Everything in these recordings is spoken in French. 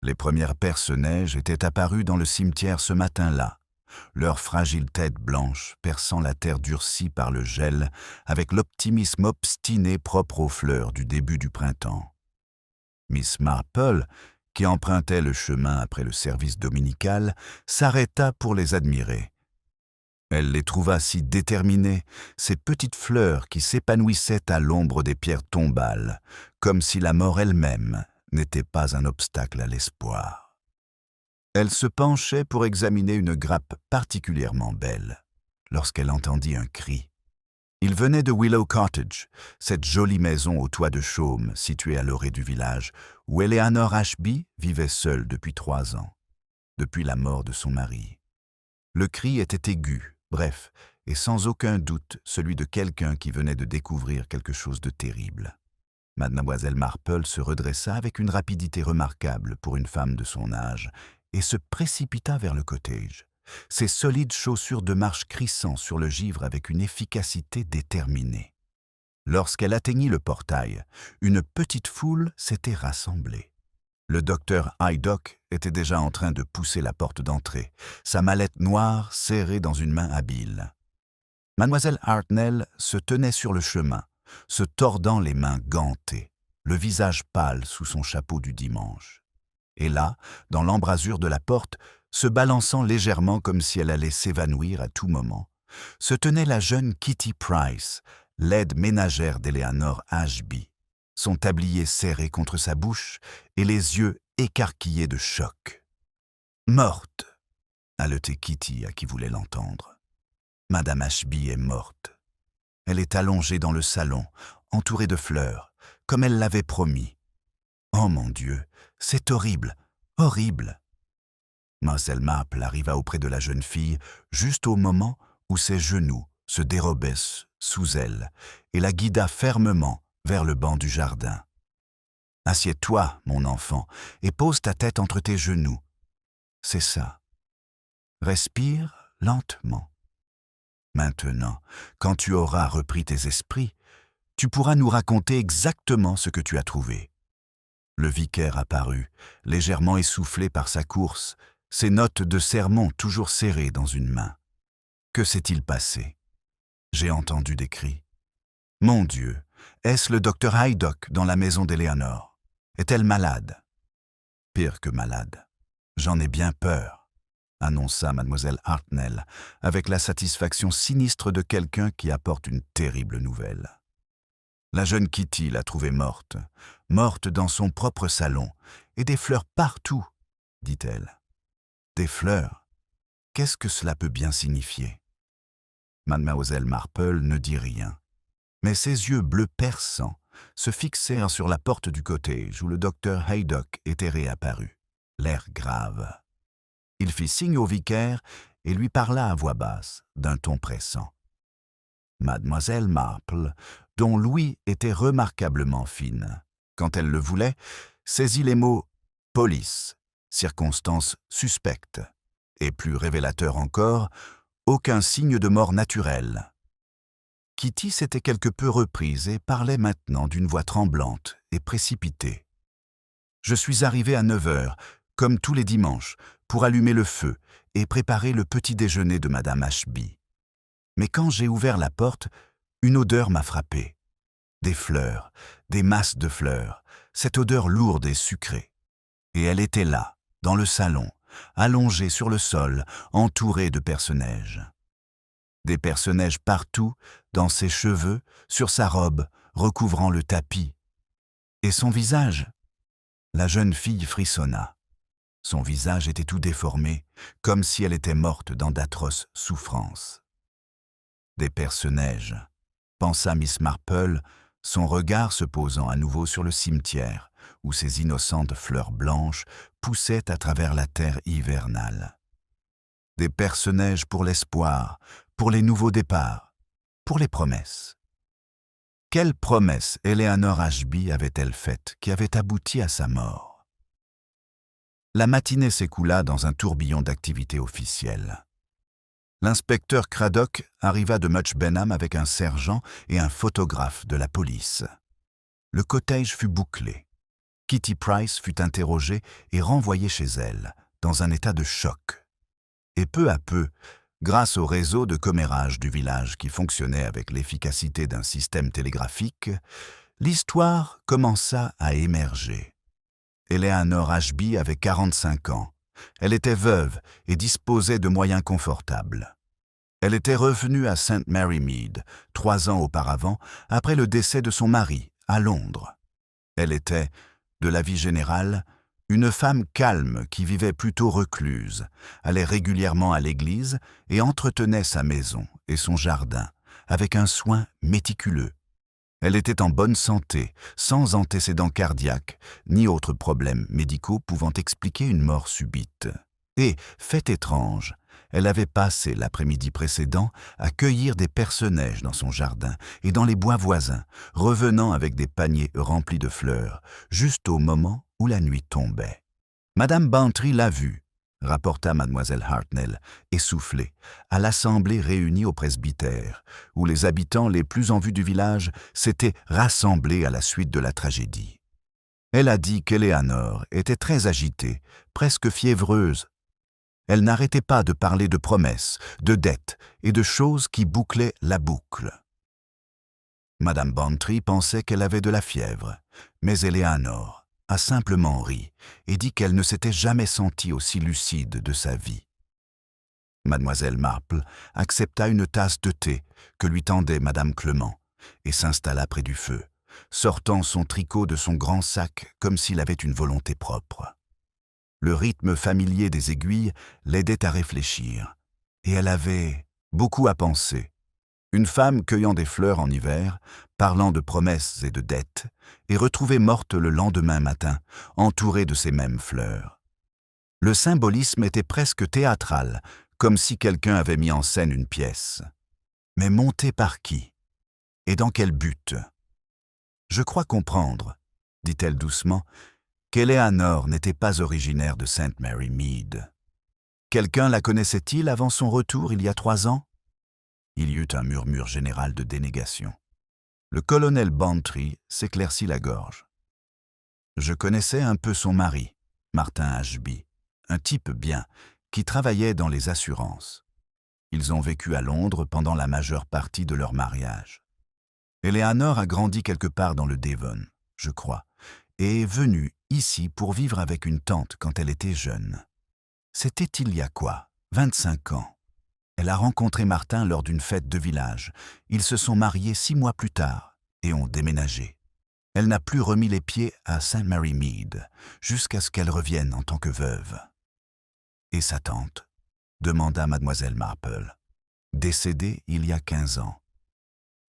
Les premières perce-neige étaient apparues dans le cimetière ce matin-là, leurs fragiles têtes blanches perçant la terre durcie par le gel avec l'optimisme obstiné propre aux fleurs du début du printemps. Miss Marple, qui empruntait le chemin après le service dominical, s'arrêta pour les admirer. Elle les trouva si déterminées, ces petites fleurs qui s'épanouissaient à l'ombre des pierres tombales, comme si la mort elle-même n'était pas un obstacle à l'espoir. Elle se penchait pour examiner une grappe particulièrement belle, lorsqu'elle entendit un cri. Il venait de Willow Cottage, cette jolie maison au toit de chaume située à l'orée du village, où Eleanor Ashby vivait seule depuis 3 ans, depuis la mort de son mari. Le cri était aigu, bref, et sans aucun doute celui de quelqu'un qui venait de découvrir quelque chose de terrible. Mademoiselle Marple se redressa avec une rapidité remarquable pour une femme de son âge et se précipita vers le cottage, ses solides chaussures de marche crissant sur le givre avec une efficacité déterminée. Lorsqu'elle atteignit le portail, une petite foule s'était rassemblée. Le docteur Haydock était déjà en train de pousser la porte d'entrée, sa mallette noire serrée dans une main habile. Mademoiselle Hartnell se tenait sur le chemin, se tordant les mains gantées, le visage pâle sous son chapeau du dimanche. Et là, dans l'embrasure de la porte, se balançant légèrement comme si elle allait s'évanouir à tout moment, se tenait la jeune Kitty Price, l'aide ménagère d'Eleanor Ashby, son tablier serré contre sa bouche et les yeux écarquillés de choc. « Morte !» haletait Kitty à qui voulait l'entendre. « Madame Ashby est morte. Elle est allongée dans le salon, entourée de fleurs, comme elle l'avait promis. Oh mon Dieu, c'est horrible, horrible !» Mademoiselle Marple arriva auprès de la jeune fille juste au moment où ses genoux se dérobaient sous elle et la guida fermement vers le banc du jardin. « Assieds-toi, mon enfant, et pose ta tête entre tes genoux. C'est ça. Respire lentement. Maintenant, quand tu auras repris tes esprits, tu pourras nous raconter exactement ce que tu as trouvé. » Le vicaire apparut, légèrement essoufflé par sa course, ses notes de sermon toujours serrées dans une main. Que s'est-il passé? J'ai entendu des cris. Mon Dieu, est-ce le docteur Haydock dans la maison d'Eleanor? Est-elle malade? Pire que malade. J'en ai bien peur, annonça mademoiselle Hartnell, avec la satisfaction sinistre de quelqu'un qui apporte une terrible nouvelle. La jeune Kitty l'a trouvée morte, morte dans son propre salon, et des fleurs partout, dit-elle. Des fleurs? Qu'est-ce que cela peut bien signifier? Mademoiselle Marple ne dit rien, mais ses yeux bleus perçants se fixèrent sur la porte du cottage où le docteur Haydock était réapparu, l'air grave. Il fit signe au vicaire et lui parla à voix basse, d'un ton pressant. Mademoiselle Marple, dont l'ouïe était remarquablement fine, quand elle le voulait, saisit les mots « police », circonstance suspecte, et plus révélateur encore, aucun signe de mort naturelle. Kitty s'était quelque peu reprise et parlait maintenant d'une voix tremblante et précipitée. « Je suis arrivée à 9h, comme tous les dimanches, pour allumer le feu et préparer le petit déjeuner de Madame Ashby. Mais quand j'ai ouvert la porte, une odeur m'a frappée. Des fleurs, des masses de fleurs, cette odeur lourde et sucrée. Et elle était là, dans le salon, allongée sur le sol, entourée de perce-neige. Des perce-neige partout, dans ses cheveux, sur sa robe, recouvrant le tapis. Et son visage? La jeune fille frissonna. Son visage était tout déformé, comme si elle était morte dans d'atroces souffrances. Des perce-neige, pensa Miss Marple, son regard se posant à nouveau sur le cimetière, où ces innocentes fleurs blanches poussaient à travers la terre hivernale. Des perce-neige pour l'espoir, pour les nouveaux départs, pour les promesses. Quelle promesse Eleanor Ashby avait-elle faite qui avait abouti à sa mort? La matinée s'écoula dans un tourbillon d'activités officielles. L'inspecteur Craddock arriva de Much Benham avec un sergent et un photographe de la police. Le cortège fut bouclé. Kitty Price fut interrogée et renvoyée chez elle, dans un état de choc. Et peu à peu, grâce au réseau de commérage du village qui fonctionnait avec l'efficacité d'un système télégraphique, l'histoire commença à émerger. Eleanor Ashby avait 45 ans. Elle était veuve et disposait de moyens confortables. Elle était revenue à St. Mary Mead 3 ans auparavant, après le décès de son mari, à Londres. Elle était, de la vie générale, une femme calme qui vivait plutôt recluse, allait régulièrement à l'église et entretenait sa maison et son jardin avec un soin méticuleux. Elle était en bonne santé, sans antécédents cardiaques, ni autres problèmes médicaux pouvant expliquer une mort subite. Et, fait étrange, elle avait passé l'après-midi précédent à cueillir des perce-neige dans son jardin et dans les bois voisins, revenant avec des paniers remplis de fleurs, juste au moment où la nuit tombait. Madame Bantry l'a vue, rapporta mademoiselle Hartnell, essoufflée, à l'assemblée réunie au presbytère, où les habitants les plus en vue du village s'étaient rassemblés à la suite de la tragédie. Elle a dit qu'Eleanor était très agitée, presque fiévreuse. Elle n'arrêtait pas de parler de promesses, de dettes et de choses qui bouclaient la boucle. Madame Bantry pensait qu'elle avait de la fièvre, mais Eleanor a simplement ri et dit qu'elle ne s'était jamais sentie aussi lucide de sa vie. Mademoiselle Marple accepta une tasse de thé que lui tendait Madame Clement et s'installa près du feu, sortant son tricot de son grand sac comme s'il avait une volonté propre. Le rythme familier des aiguilles l'aidait à réfléchir, et elle avait beaucoup à penser. Une femme cueillant des fleurs en hiver, parlant de promesses et de dettes, et retrouvée morte le lendemain matin, entourée de ces mêmes fleurs. Le symbolisme était presque théâtral, comme si quelqu'un avait mis en scène une pièce. Mais montée par qui? Et dans quel but? « Je crois comprendre, » dit-elle doucement, qu'Eleanor n'était pas originaire de St. Mary Mead. Quelqu'un la connaissait-il avant son retour il y a 3 ans? Il y eut un murmure général de dénégation. Le colonel Bantry s'éclaircit la gorge. « Je connaissais un peu son mari, Martin Ashby, un type bien, qui travaillait dans les assurances. Ils ont vécu à Londres pendant la majeure partie de leur mariage. Eleanor a grandi quelque part dans le Devon, je crois, et est venue ici pour vivre avec une tante quand elle était jeune. C'était il y a quoi, 25 ans. Elle a rencontré Martin lors d'une fête de village. Ils se sont mariés 6 mois plus tard et ont déménagé. Elle n'a plus remis les pieds à St. Mary Mead jusqu'à ce qu'elle revienne en tant que veuve. »« Et sa tante ?» demanda mademoiselle Marple. « Décédée il y a 15 ans.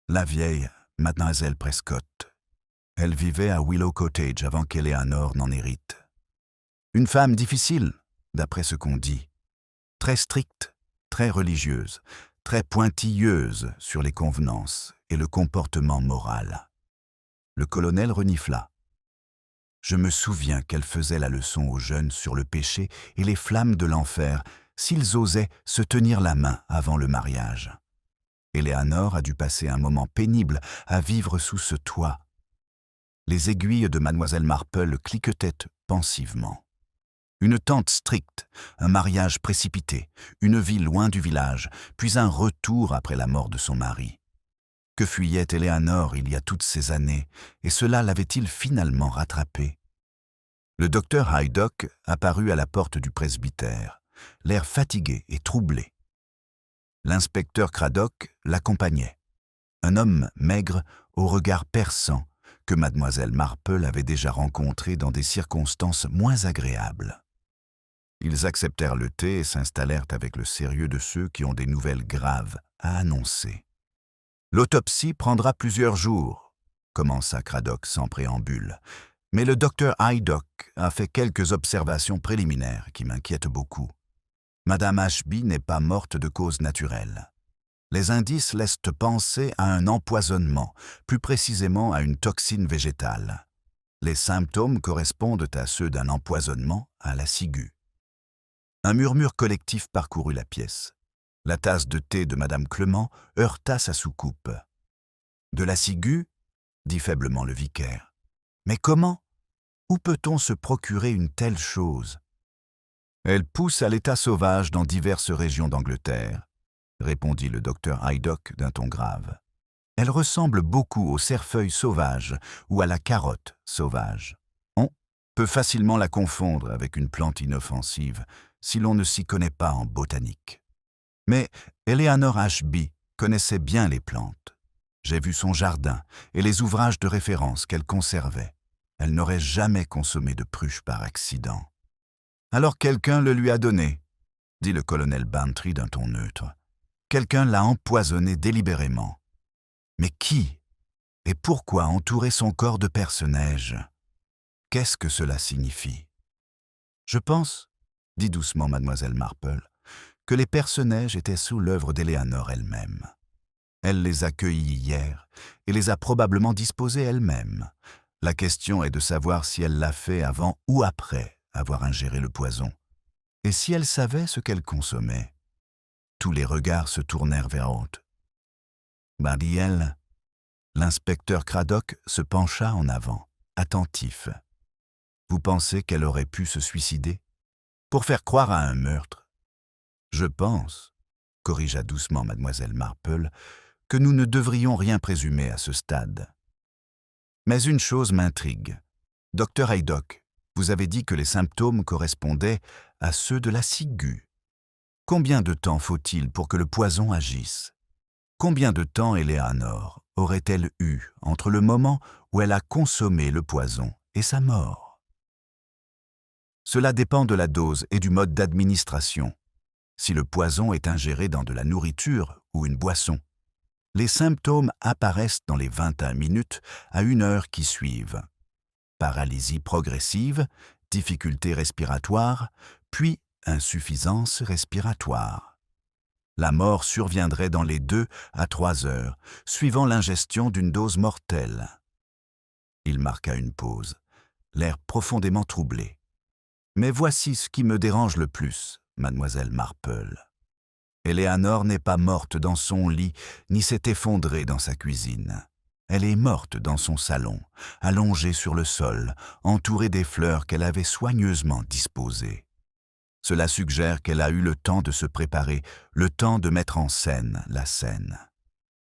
La vieille, mademoiselle Prescott. Elle vivait à Willow Cottage avant qu'Eleanor n'en hérite. Une femme difficile, d'après ce qu'on dit. Très stricte, très religieuse, très pointilleuse sur les convenances et le comportement moral. » Le colonel renifla. « Je me souviens qu'elle faisait la leçon aux jeunes sur le péché et les flammes de l'enfer s'ils osaient se tenir la main avant le mariage. Eleanor a dû passer un moment pénible à vivre sous ce toit. » Les aiguilles de mademoiselle Marple cliquetaient pensivement. Une tante stricte, un mariage précipité, une vie loin du village, puis un retour après la mort de son mari. Que fuyait Eleanor il y a toutes ces années, et cela l'avait-il finalement rattrapée? Le docteur Haydock apparut à la porte du presbytère, l'air fatigué et troublé. L'inspecteur Craddock l'accompagnait, un homme maigre au regard perçant que mademoiselle Marple avait déjà rencontré dans des circonstances moins agréables. Ils acceptèrent le thé et s'installèrent avec le sérieux de ceux qui ont des nouvelles graves à annoncer. « L'autopsie prendra plusieurs jours, » commença Craddock sans préambule, « mais le docteur Haydock a fait quelques observations préliminaires qui m'inquiètent beaucoup. Madame Ashby n'est pas morte de cause naturelle. Les indices laissent penser à un empoisonnement, plus précisément à une toxine végétale. Les symptômes correspondent à ceux d'un empoisonnement à la ciguë. » Un murmure collectif parcourut la pièce. La tasse de thé de madame Clement heurta sa soucoupe. « De la ciguë » dit faiblement le vicaire. « Mais comment » Où peut-on se procurer une telle chose? Elle pousse à l'état sauvage dans diverses régions d'Angleterre, répondit le docteur Haydock d'un ton grave. Elle ressemble beaucoup au cerfeuil sauvage ou à la carotte sauvage. On peut facilement la confondre avec une plante inoffensive si l'on ne s'y connaît pas en botanique. Mais Eleanor Ashby connaissait bien les plantes. J'ai vu son jardin et les ouvrages de référence qu'elle conservait. Elle n'aurait jamais consommé de pruche par accident. Alors quelqu'un le lui a donné, dit le colonel Bantry d'un ton neutre. Quelqu'un l'a empoisonné délibérément. Mais qui? Et pourquoi entourer son corps de perce-neige? Qu'est-ce que cela signifie? Je pense, dit doucement mademoiselle Marple, que les perce-neige étaient sous l'œuvre d'Éléanore elle-même. Elle les a cueillis hier et les a probablement disposés elle-même. La question est de savoir si elle l'a fait avant ou après avoir ingéré le poison, et si elle savait ce qu'elle consommait. Tous les regards se tournèrent vers Holt. Bardiel, l'inspecteur Craddock se pencha en avant, attentif. Vous pensez qu'elle aurait pu se suicider? Pour faire croire à un meurtre? Je pense, corrigea doucement mademoiselle Marple, que nous ne devrions rien présumer à ce stade. Mais une chose m'intrigue. Docteur Haydock, vous avez dit que les symptômes correspondaient à ceux de la ciguë. Combien de temps faut-il pour que le poison agisse? Combien de temps Eleanor aurait-elle eu entre le moment où elle a consommé le poison et sa mort? Cela dépend de la dose et du mode d'administration. Si le poison est ingéré dans de la nourriture ou une boisson, les symptômes apparaissent dans les 21 minutes à 1 heure qui suivent. Paralysie progressive, difficulté respiratoire, puis insuffisance respiratoire. La mort surviendrait dans les 2 à 3 heures, suivant l'ingestion d'une dose mortelle. Il marqua une pause, l'air profondément troublé. Mais voici ce qui me dérange le plus, mademoiselle Marple. Eleanor n'est pas morte dans son lit, ni s'est effondrée dans sa cuisine. Elle est morte dans son salon, allongée sur le sol, entourée des fleurs qu'elle avait soigneusement disposées. Cela suggère qu'elle a eu le temps de se préparer, le temps de mettre en scène la scène.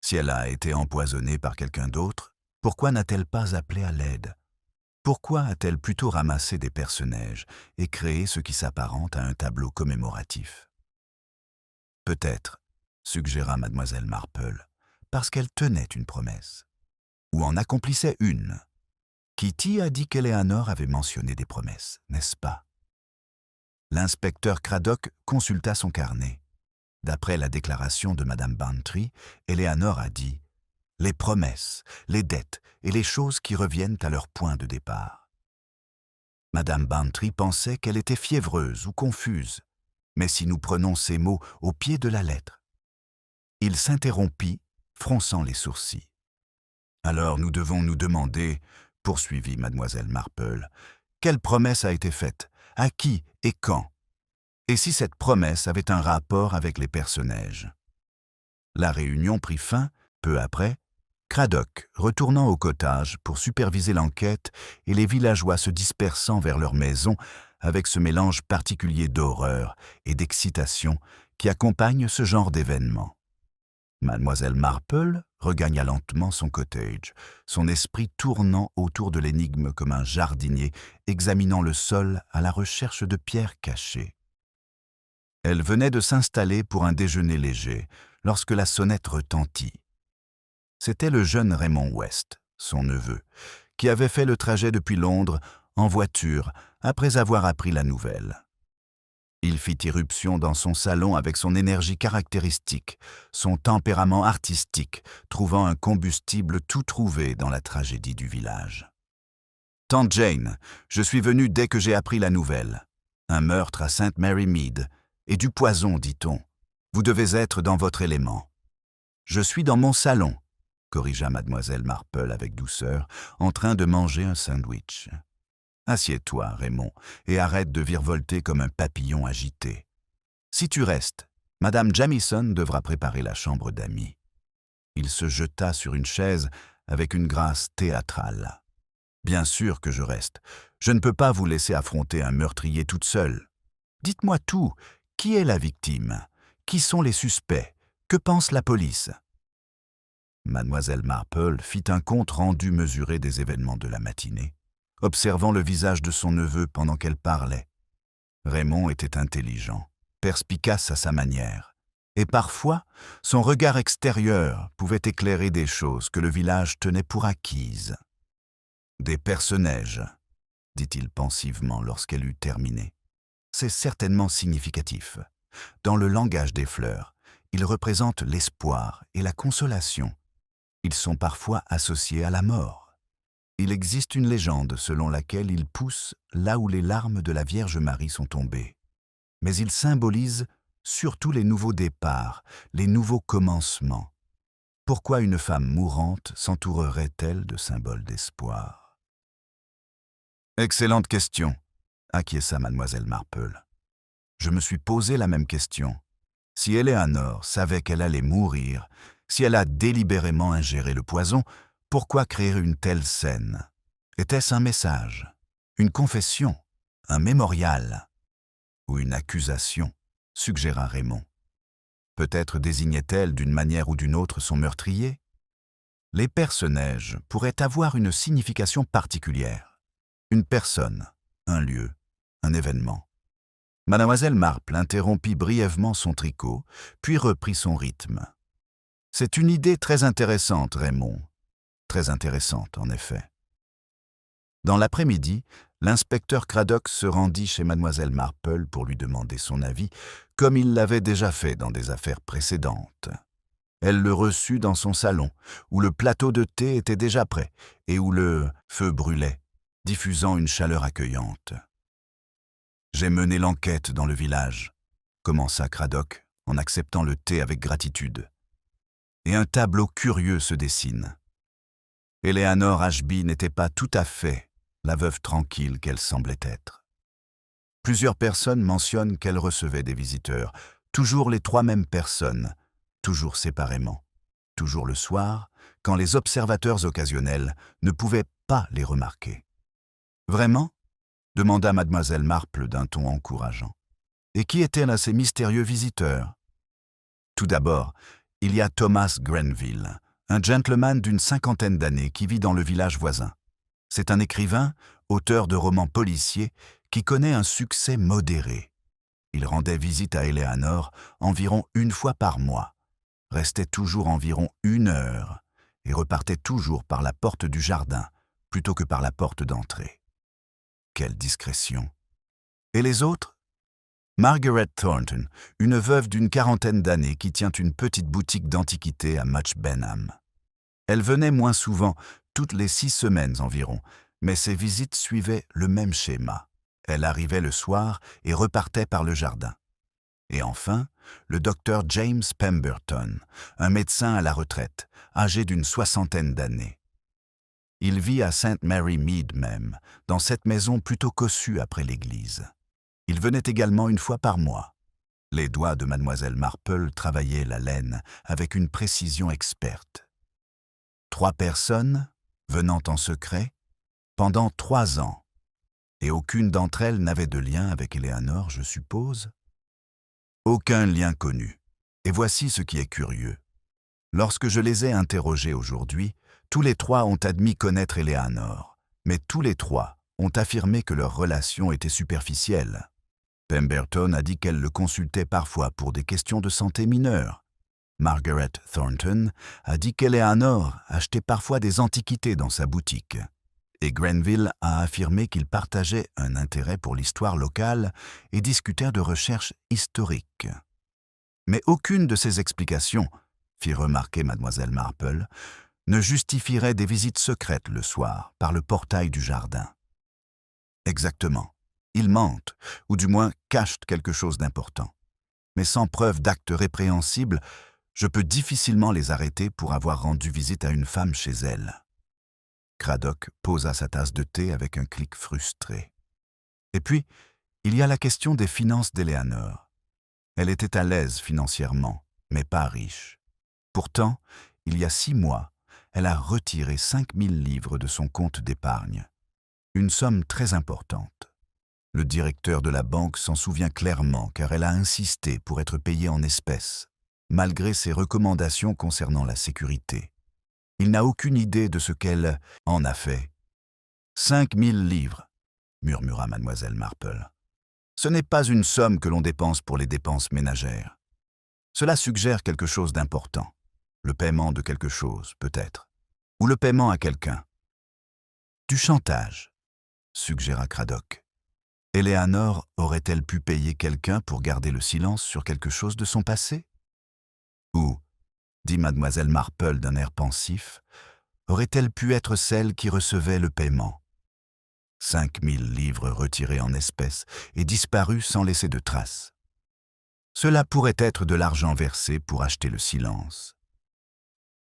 Si elle a été empoisonnée par quelqu'un d'autre, pourquoi n'a-t-elle pas appelé à l'aide? Pourquoi a-t-elle plutôt ramassé des perce-neige et créé ce qui s'apparente à un tableau commémoratif? Peut-être, suggéra mademoiselle Marple, parce qu'elle tenait une promesse. Ou en accomplissait une. Kitty a dit qu'Eleanor avait mentionné des promesses, n'est-ce pas? L'inspecteur Craddock consulta son carnet. D'après la déclaration de madame Bantry, Eleanor a dit « les promesses, les dettes et les choses qui reviennent à leur point de départ ». Madame Bantry pensait qu'elle était fiévreuse ou confuse, mais si nous prenons ces mots au pied de la lettre. Il s'interrompit, fronçant les sourcils. Alors nous devons nous demander, poursuivit mademoiselle Marple, quelle promesse a été faite, à qui et quand? Et si cette promesse avait un rapport avec les perce-neige? La réunion prit fin, peu après, Craddock retournant au cottage pour superviser l'enquête et les villageois se dispersant vers leur maison avec ce mélange particulier d'horreur et d'excitation qui accompagne ce genre d'événement. Mademoiselle Marple regagna lentement son cottage, son esprit tournant autour de l'énigme comme un jardinier examinant le sol à la recherche de pierres cachées. Elle venait de s'installer pour un déjeuner léger lorsque la sonnette retentit. C'était le jeune Raymond West, son neveu, qui avait fait le trajet depuis Londres en voiture après avoir appris la nouvelle. Il fit irruption dans son salon avec son énergie caractéristique, son tempérament artistique, trouvant un combustible tout trouvé dans la tragédie du village. « Tante Jane, je suis venu dès que j'ai appris la nouvelle. Un meurtre à St. Mary Mead, et du poison, dit-on. Vous devez être dans votre élément. »« Je suis dans mon salon, » corrigea mademoiselle Marple avec douceur, en train de manger un sandwich. Assieds-toi, Raymond, et arrête de virevolter comme un papillon agité. Si tu restes, madame Jamieson devra préparer la chambre d'amis. Il se jeta sur une chaise avec une grâce théâtrale. Bien sûr que je reste. Je ne peux pas vous laisser affronter un meurtrier toute seule. Dites-moi tout. Qui est la victime? Qui sont les suspects? Que pense la police? Mademoiselle Marple fit un compte rendu mesuré des événements de la matinée, observant le visage de son neveu pendant qu'elle parlait. Raymond était intelligent, perspicace à sa manière, et parfois, son regard extérieur pouvait éclairer des choses que le village tenait pour acquises. « Des personnages », dit-il pensivement lorsqu'elle eut terminé. « C'est certainement significatif. Dans le langage des fleurs, ils représentent l'espoir et la consolation. Ils sont parfois associés à la mort. Il existe une légende selon laquelle ils poussent là où les larmes de la Vierge Marie sont tombées. Mais ils symbolisent surtout les nouveaux départs, les nouveaux commencements. Pourquoi une femme mourante s'entourerait-elle de symboles d'espoir? Excellente question, acquiesça mademoiselle Marple. Je me suis posé la même question. Si Eleanor savait qu'elle allait mourir, si elle a délibérément ingéré le poison, pourquoi créer une telle scène? Était-ce un message, une confession, un mémorial ou une accusation? Suggéra Raymond. Peut-être désignait-elle d'une manière ou d'une autre son meurtrier? Les personnages pourraient avoir une signification particulière. Une personne, un lieu, un événement. Mademoiselle Marple interrompit brièvement son tricot, puis reprit son rythme. « C'est une idée très intéressante, Raymond. Très intéressante, en effet. » Dans l'après-midi, l'inspecteur Craddock se rendit chez mademoiselle Marple pour lui demander son avis, comme il l'avait déjà fait dans des affaires précédentes. Elle le reçut dans son salon, où le plateau de thé était déjà prêt et où le feu brûlait, diffusant une chaleur accueillante. « J'ai mené l'enquête dans le village, » commença Craddock en acceptant le thé avec gratitude. « Et un tableau curieux se dessine. Eleanor Ashby n'était pas tout à fait la veuve tranquille qu'elle semblait être. Plusieurs personnes mentionnent qu'elle recevait des visiteurs, toujours les trois mêmes personnes, toujours séparément, toujours le soir, quand les observateurs occasionnels ne pouvaient pas les remarquer. « Vraiment ?» demanda mademoiselle Marple d'un ton encourageant. « Et qui étaient là ces mystérieux visiteurs ?» Tout d'abord, il y a Thomas Grenville, un gentleman d'une 50aine d'années qui vit dans le village voisin. C'est un écrivain, auteur de romans policiers, qui connaît un succès modéré. Il rendait visite à Eleanor environ une fois par mois, restait toujours environ 1 heure et repartait toujours par la porte du jardin plutôt que par la porte d'entrée. Quelle discrétion! Et les autres? Margaret Thornton, une veuve d'une 40aine d'années qui tient une petite boutique d'antiquités à Much Benham. Elle venait moins souvent, toutes les 6 semaines environ, mais ses visites suivaient le même schéma. Elle arrivait le soir et repartait par le jardin. Et enfin, le docteur James Pemberton, un médecin à la retraite, âgé d'une 60aine d'années. Il vit à St. Mary Mead même, dans cette maison plutôt cossue après l'église. Il venait également une fois par mois. Les doigts de mademoiselle Marple travaillaient la laine avec une précision experte. 3 personnes, venant en secret, pendant 3 ans. Et aucune d'entre elles n'avait de lien avec Eleanor, je suppose? Aucun lien connu. Et voici ce qui est curieux. Lorsque je les ai interrogés aujourd'hui, tous les 3 ont admis connaître Eleanor, mais tous les 3 ont affirmé que leur relation était superficielle. Pemberton a dit qu'elle le consultait parfois pour des questions de santé mineures. Margaret Thornton a dit qu'Eleanor achetait parfois des antiquités dans sa boutique. Et Grenville a affirmé qu'ils partageaient un intérêt pour l'histoire locale et discutèrent de recherches historiques. Mais aucune de ces explications, fit remarquer mademoiselle Marple, ne justifierait des visites secrètes le soir par le portail du jardin. Exactement. Ils mentent, ou du moins cachent quelque chose d'important. Mais sans preuve d'acte répréhensible, je peux difficilement les arrêter pour avoir rendu visite à une femme chez elle. Craddock posa sa tasse de thé avec un clic frustré. Et puis, il y a la question des finances d'Eleanor. Elle était à l'aise financièrement, mais pas riche. Pourtant, il y a 6 mois, elle a retiré 5 000 livres de son compte d'épargne, Une somme très importante. Le directeur de la banque s'en souvient clairement car elle a insisté pour être payée en espèces, malgré ses recommandations concernant la sécurité. Il n'a aucune idée de ce qu'elle en a fait. 5000 livres, murmura mademoiselle Marple. Ce n'est pas une somme que l'on dépense pour les dépenses ménagères. Cela suggère quelque chose d'important. Le paiement de quelque chose, peut-être. Ou le paiement à quelqu'un. Du chantage, suggéra Craddock. Eleanor aurait-elle pu payer quelqu'un pour garder le silence sur quelque chose de son passé? Ou, dit mademoiselle Marple d'un air pensif, aurait-elle pu être celle qui recevait le paiement? 5000 livres retirés en espèces et disparus sans laisser de traces. Cela pourrait être de l'argent versé pour acheter le silence.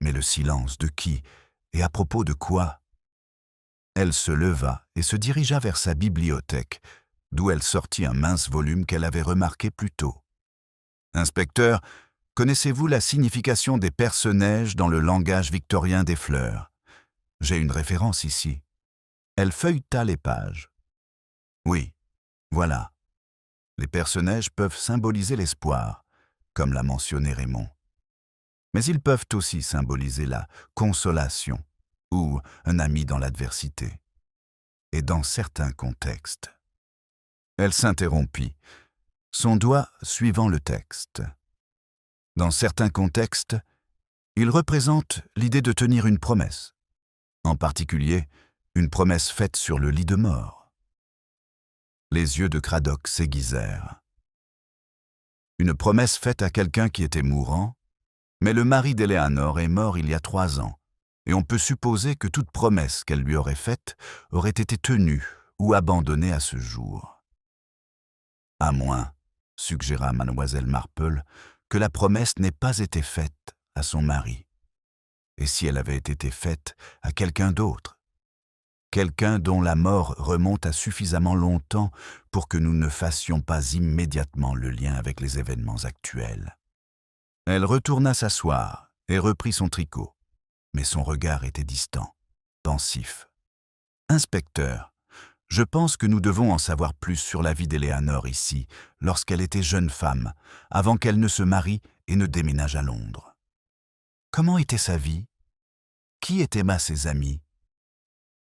Mais le silence de qui et à propos de quoi? Elle se leva et se dirigea vers sa bibliothèque, d'où elle sortit un mince volume qu'elle avait remarqué plus tôt. « Inspecteur, connaissez-vous la signification des perce-neige dans le langage victorien des fleurs? J'ai une référence ici. » Elle feuilleta les pages. « Oui, voilà. Les perce-neige peuvent symboliser l'espoir, comme l'a mentionné Raymond. Mais ils peuvent aussi symboliser la consolation ou un ami dans l'adversité. Et dans certains contextes. » Elle s'interrompit, son doigt suivant le texte. Dans certains contextes, il représente l'idée de tenir une promesse, en particulier une promesse faite sur le lit de mort. Les yeux de Craddock s'aiguisèrent. Une promesse faite à quelqu'un qui était mourant, mais le mari d'Eleanor est mort il y a 3 ans, et on peut supposer que toute promesse qu'elle lui aurait faite aurait été tenue ou abandonnée à ce jour. À moins, suggéra mademoiselle Marple, que la promesse n'ait pas été faite à son mari. Et si elle avait été faite à quelqu'un d'autre? Quelqu'un dont la mort remonte à suffisamment longtemps pour que nous ne fassions pas immédiatement le lien avec les événements actuels. Elle retourna s'asseoir et reprit son tricot, mais son regard était distant, pensif. « Inspecteur, je pense que nous devons en savoir plus sur la vie d'Eleanor ici, lorsqu'elle était jeune femme, avant qu'elle ne se marie et ne déménage à Londres. Comment était sa vie? Qui étaient ses amis?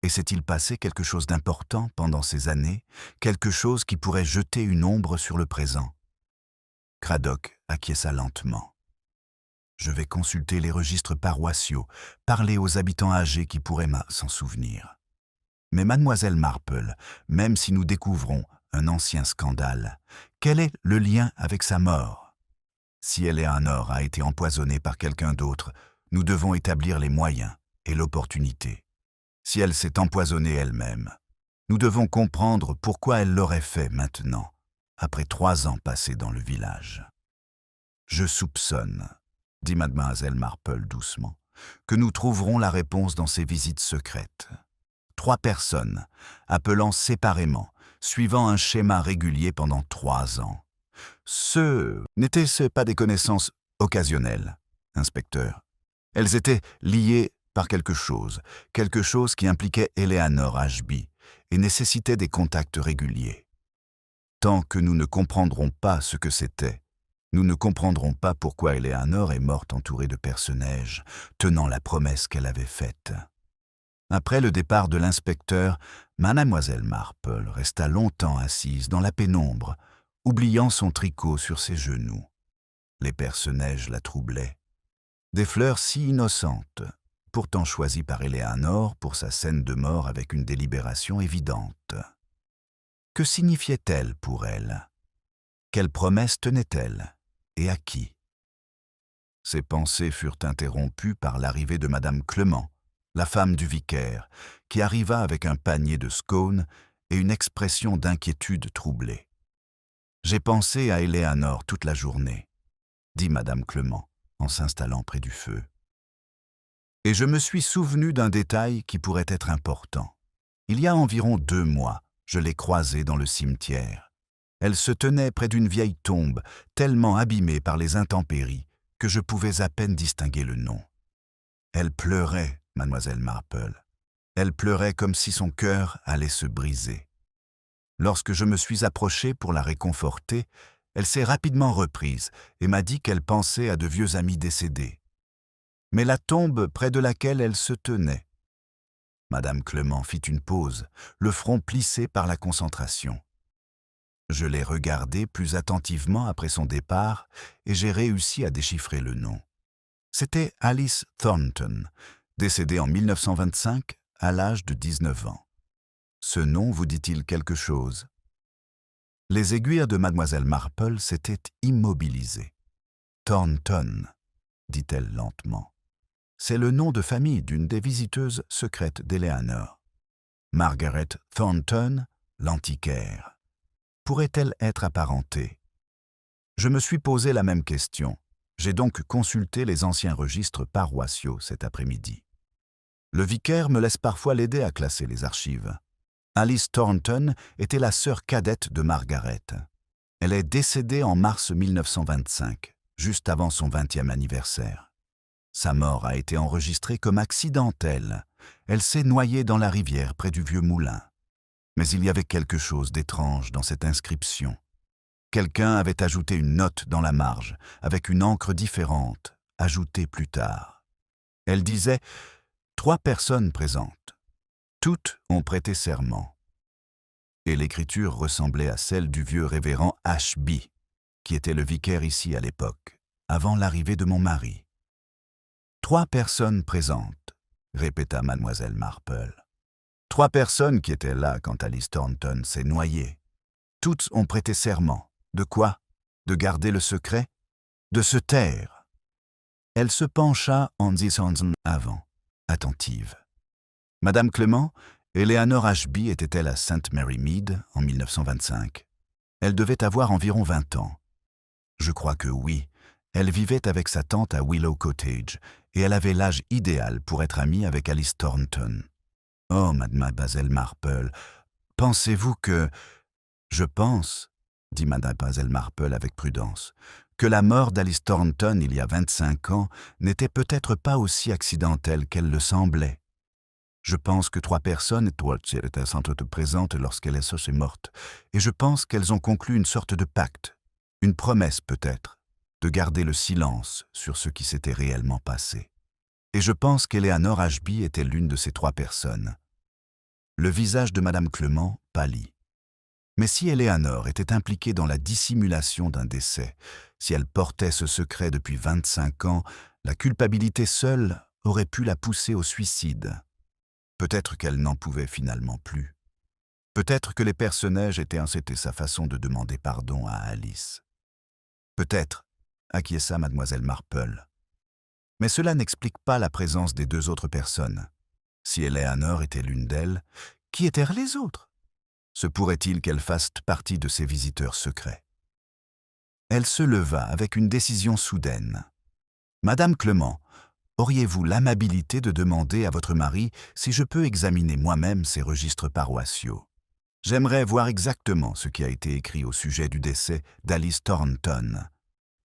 Et s'est-il passé quelque chose d'important pendant ces années, quelque chose qui pourrait jeter une ombre sur le présent? » Craddock acquiesça lentement. « Je vais consulter les registres paroissiaux, parler aux habitants âgés qui pourraient s'en souvenir. Mais mademoiselle Marple, même si nous découvrons un ancien scandale, quel est le lien avec sa mort? Si Eleanor a été empoisonnée par quelqu'un d'autre, nous devons établir les moyens et l'opportunité. Si elle s'est empoisonnée elle-même, nous devons comprendre pourquoi elle l'aurait fait maintenant, après 3 ans passés dans le village. Je soupçonne, dit mademoiselle Marple doucement, que nous trouverons la réponse dans ces visites secrètes. 3 personnes, appelant séparément, suivant un schéma régulier pendant 3 ans. N'étaient-ce pas des connaissances occasionnelles, inspecteur? Elles étaient liées par quelque chose qui impliquait Eleanor Ashby et nécessitait des contacts réguliers. Tant que nous ne comprendrons pas ce que c'était, nous ne comprendrons pas pourquoi Eleanor est morte entourée de perce-neige, tenant la promesse qu'elle avait faite. Après le départ de l'inspecteur, mademoiselle Marple resta longtemps assise dans la pénombre, oubliant son tricot sur ses genoux. Les perce-neige la troublaient. Des fleurs si innocentes, pourtant choisies par Eleanor pour sa scène de mort avec une délibération évidente. Que signifiait-elle pour elle? Quelle promesse tenait-elle? Et à qui? Ses pensées furent interrompues par l'arrivée de madame Clement, la femme du vicaire, qui arriva avec un panier de scones et une expression d'inquiétude troublée. « J'ai pensé à Eleanor toute la journée, » dit madame Clement en s'installant près du feu. « Et je me suis souvenu d'un détail qui pourrait être important. Il y a environ 2 mois, je l'ai croisée dans le cimetière. Elle se tenait près d'une vieille tombe, tellement abîmée par les intempéries que je pouvais à peine distinguer le nom. Elle pleurait, mademoiselle Marple. Elle pleurait comme si son cœur allait se briser. Lorsque je me suis approché pour la réconforter, elle s'est rapidement reprise et m'a dit qu'elle pensait à de vieux amis décédés. Mais la tombe près de laquelle elle se tenait. Madame Clement fit une pause, le front plissé par la concentration. Je l'ai regardée plus attentivement après son départ et j'ai réussi à déchiffrer le nom. C'était Alice Thornton, décédée en 1925 à l'âge de 19 ans. Ce nom vous dit-il quelque chose? Les aiguilles de mademoiselle Marple s'étaient immobilisées. Thornton, dit-elle lentement. C'est le nom de famille d'une des visiteuses secrètes d'Eleanor. Margaret Thornton, l'antiquaire. Pourrait-elle être apparentée? Je me suis posé la même question. J'ai donc consulté les anciens registres paroissiaux cet après-midi. Le vicaire me laisse parfois l'aider à classer les archives. Alice Thornton était la sœur cadette de Margaret. Elle est décédée en mars 1925, juste avant son 20e anniversaire. Sa mort a été enregistrée comme accidentelle. Elle s'est noyée dans la rivière près du vieux moulin. Mais il y avait quelque chose d'étrange dans cette inscription. Quelqu'un avait ajouté une note dans la marge, avec une encre différente, ajoutée plus tard. Elle disait « 3 personnes présentes. Toutes ont prêté serment. » Et l'écriture ressemblait à celle du vieux révérend Ashby, qui était le vicaire ici à l'époque, avant l'arrivée de mon mari. 3 personnes présentes, répéta mademoiselle Marple. 3 personnes qui étaient là quand Alice Thornton s'est noyée. Toutes ont prêté serment. De quoi? De garder le secret? De se taire. Elle se pencha en disant avant, attentive. Madame Clement, Eleanor Ashby était-elle à St. Mary Mead en 1925? Elle devait avoir environ 20 ans. Je crois que oui. Elle vivait avec sa tante à Willow Cottage et elle avait l'âge idéal pour être amie avec Alice Thornton. Oh, mademoiselle Marple, pensez-vous que... Je pense, dit mademoiselle Marple avec prudence, que la mort d'Alice Thornton il y a 25 ans n'était peut-être pas aussi accidentelle qu'elle le semblait. Je pense que 3 personnes étaient sans doute présentes lorsqu'elle est morte, et je pense qu'elles ont conclu une sorte de pacte, une promesse peut-être, de garder le silence sur ce qui s'était réellement passé. Et je pense qu'Eleanor Ashby était l'une de ces 3 personnes. Le visage de madame Clement pâlit. Mais si Eleanor était impliquée dans la dissimulation d'un décès, si elle portait ce secret depuis 25 ans, la culpabilité seule aurait pu la pousser au suicide. Peut-être qu'elle n'en pouvait finalement plus. Peut-être que les personnages c'était sa façon de demander pardon à Alice. Peut-être, acquiesça mademoiselle Marple. Mais cela n'explique pas la présence des 2 autres personnes. Si Eleanor était l'une d'elles, qui étaient les autres? Se pourrait-il qu'elle fasse partie de ces visiteurs secrets? Elle se leva avec une décision soudaine. « Madame Clement, auriez-vous l'amabilité de demander à votre mari si je peux examiner moi-même ces registres paroissiaux? J'aimerais voir exactement ce qui a été écrit au sujet du décès d'Alice Thornton,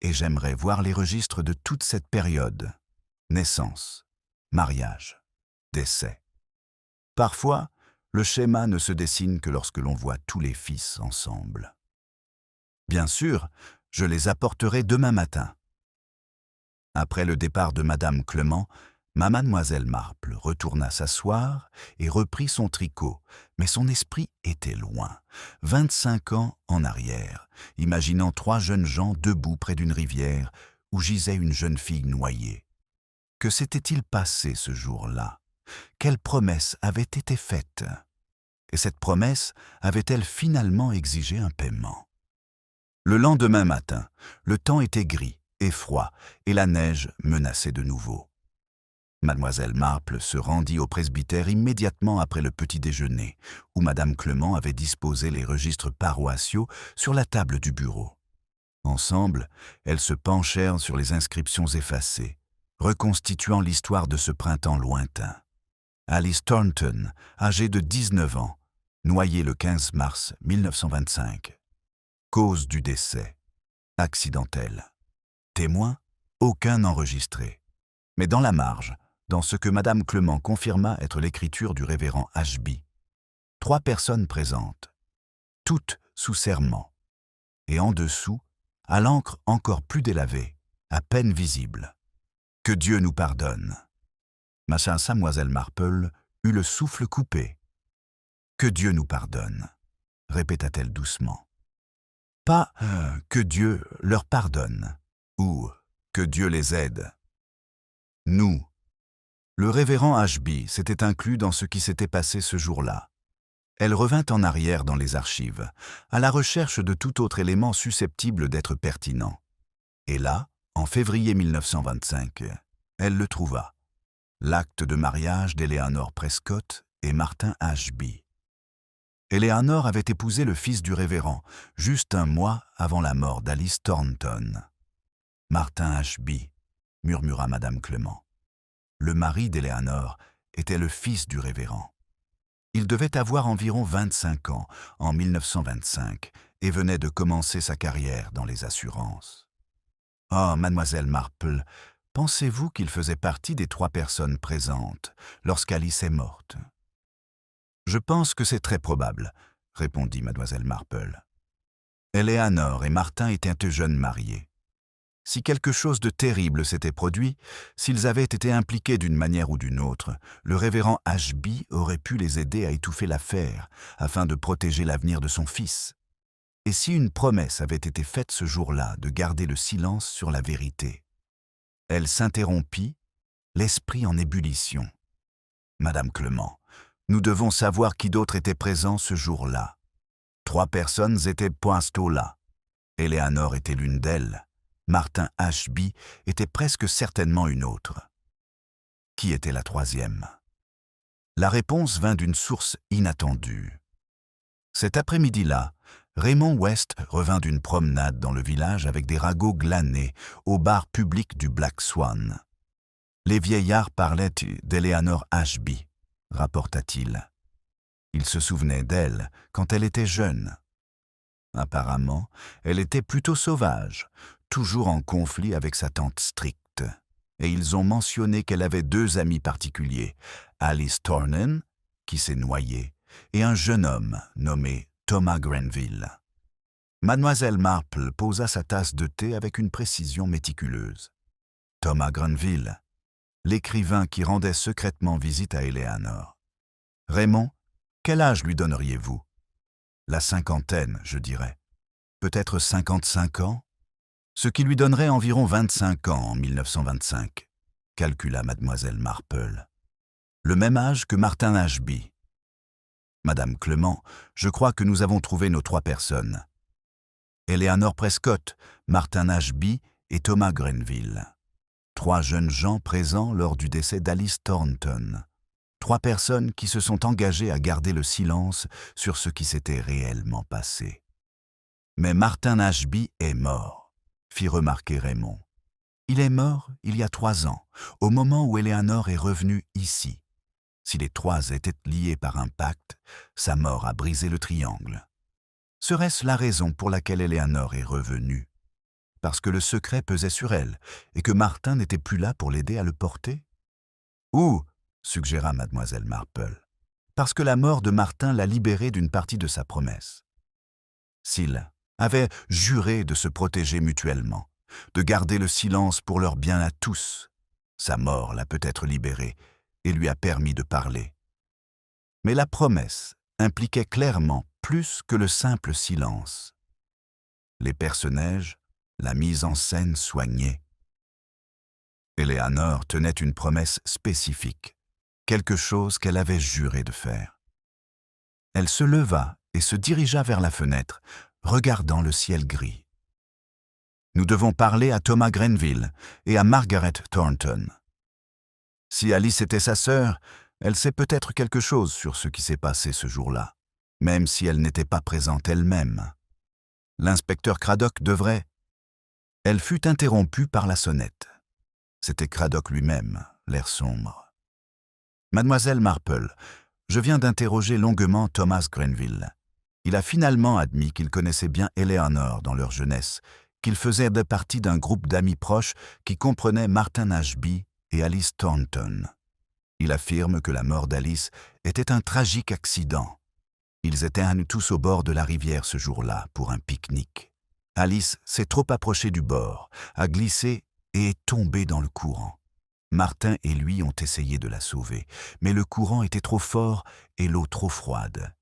et j'aimerais voir les registres de toute cette période. Naissance, mariage, décès. Parfois, le schéma ne se dessine que lorsque l'on voit tous les fils ensemble. Bien sûr, je les apporterai demain matin. » Après le départ de madame Clement, mademoiselle Marple retourna s'asseoir et reprit son tricot, mais son esprit était loin, 25 ans en arrière, imaginant 3 jeunes gens debout près d'une rivière où gisait une jeune fille noyée. Que s'était-il passé ce jour-là? Quelle promesse avait été faite? Et cette promesse avait-elle finalement exigé un paiement? Le lendemain matin, le temps était gris et froid, et la neige menaçait de nouveau. Mademoiselle Marple se rendit au presbytère immédiatement après le petit déjeuner, où madame Clement avait disposé les registres paroissiaux sur la table du bureau. Ensemble, elles se penchèrent sur les inscriptions effacées, reconstituant l'histoire de ce printemps lointain. Alice Thornton, âgée de 19 ans, noyée le 15 mars 1925. Cause du décès, accidentel. Témoin, aucun enregistré. Mais dans la marge, dans ce que Madame Clement confirma être l'écriture du révérend Ashby. 3 personnes présentes, toutes sous serment, et en dessous, à l'encre encore plus délavée, à peine visible. « Que Dieu nous pardonne !» Mademoiselle Marple eut le souffle coupé. « Que Dieu nous pardonne !» répéta-t-elle doucement. Pas « que Dieu leur pardonne » ou « que Dieu les aide ». Nous. Le révérend Ashby s'était inclus dans ce qui s'était passé ce jour-là. Elle revint en arrière dans les archives, à la recherche de tout autre élément susceptible d'être pertinent. Et là, en février 1925, elle le trouva. L'acte de mariage d'Eleanor Prescott et Martin Ashby. Eleanor avait épousé le fils du révérend, juste un mois avant la mort d'Alice Thornton. « Martin Ashby », murmura Madame Clement. Le mari d'Eleanor était le fils du révérend. Il devait avoir environ 25 ans en 1925 et venait de commencer sa carrière dans les assurances. « Oh, mademoiselle Marple, pensez-vous qu'il faisait partie des 3 personnes présentes lorsqu'Alice est morte ?»« Je pense que c'est très probable, » répondit mademoiselle Marple. Eleanor et Martin étaient jeunes mariés. Si quelque chose de terrible s'était produit, s'ils avaient été impliqués d'une manière ou d'une autre, le révérend Ashby aurait pu les aider à étouffer l'affaire afin de protéger l'avenir de son fils. Et si une promesse avait été faite ce jour-là de garder le silence sur la vérité? Elle s'interrompit, l'esprit en ébullition. « Madame Clement, nous devons savoir qui d'autre était présent ce jour-là. 3 personnes étaient poinsto là. Eleanor était l'une d'elles. Martin Ashby était presque certainement une autre. Qui était la 3e? La réponse vint d'une source inattendue. Cet après-midi-là, Raymond West revint d'une promenade dans le village avec des ragots glanés au bar public du Black Swan. Les vieillards parlaient d'Eleanor Ashby, rapporta-t-il. Ils se souvenaient d'elle quand elle était jeune. Apparemment, elle était plutôt sauvage, toujours en conflit avec sa tante stricte, et ils ont mentionné qu'elle avait 2 amis particuliers, Alice Thornton, qui s'est noyée, et un jeune homme nommé Thomas Grenville. Mademoiselle Marple posa sa tasse de thé avec une précision méticuleuse. Thomas Grenville, l'écrivain qui rendait secrètement visite à Eleanor. Raymond, quel âge lui donneriez-vous? La 50aine, je dirais. Peut-être 55 ans? Ce qui lui donnerait environ 25 ans en 1925, calcula mademoiselle Marple. Le même âge que Martin Ashby. Madame Clement, je crois que nous avons trouvé nos 3 personnes. Eleanor Prescott, Martin Ashby et Thomas Grenville. 3 jeunes gens présents lors du décès d'Alice Thornton. 3 personnes qui se sont engagées à garder le silence sur ce qui s'était réellement passé. Mais Martin Ashby est mort, fit remarquer Raymond. Il est mort il y a 3 ans, au moment où Eleanor est revenue ici. Si les 3 étaient liés par un pacte, sa mort a brisé le triangle. Serait-ce la raison pour laquelle Eleanor est revenue? Parce que le secret pesait sur elle et que Martin n'était plus là pour l'aider à le porter? Ou, suggéra mademoiselle Marple, parce que la mort de Martin l'a libérée d'une partie de sa promesse. S'ils avaient juré de se protéger mutuellement, de garder le silence pour leur bien à tous, sa mort l'a peut-être libéré et lui a permis de parler. Mais la promesse impliquait clairement plus que le simple silence. Les personnages, la mise en scène soignée. Eleanor tenait une promesse spécifique, quelque chose qu'elle avait juré de faire. Elle se leva et se dirigea vers la fenêtre, regardant le ciel gris. Nous devons parler à Thomas Grenville et à Margaret Thornton. Si Alice était sa sœur, elle sait peut-être quelque chose sur ce qui s'est passé ce jour-là, même si elle n'était pas présente elle-même. L'inspecteur Craddock devrait... Elle fut interrompue par la sonnette. C'était Craddock lui-même, l'air sombre. « Mademoiselle Marple, je viens d'interroger longuement Thomas Grenville. Il a finalement admis qu'il connaissait bien Eleanor dans leur jeunesse, qu'il faisait partie d'un groupe d'amis proches qui comprenait Martin Ashby et Alice Thornton. Il affirme que la mort d'Alice était un tragique accident. Ils étaient à nous tous au bord de la rivière ce jour-là pour un pique-nique. Alice s'est trop approchée du bord, a glissé et est tombée dans le courant. Martin et lui ont essayé de la sauver, mais le courant était trop fort et l'eau trop froide.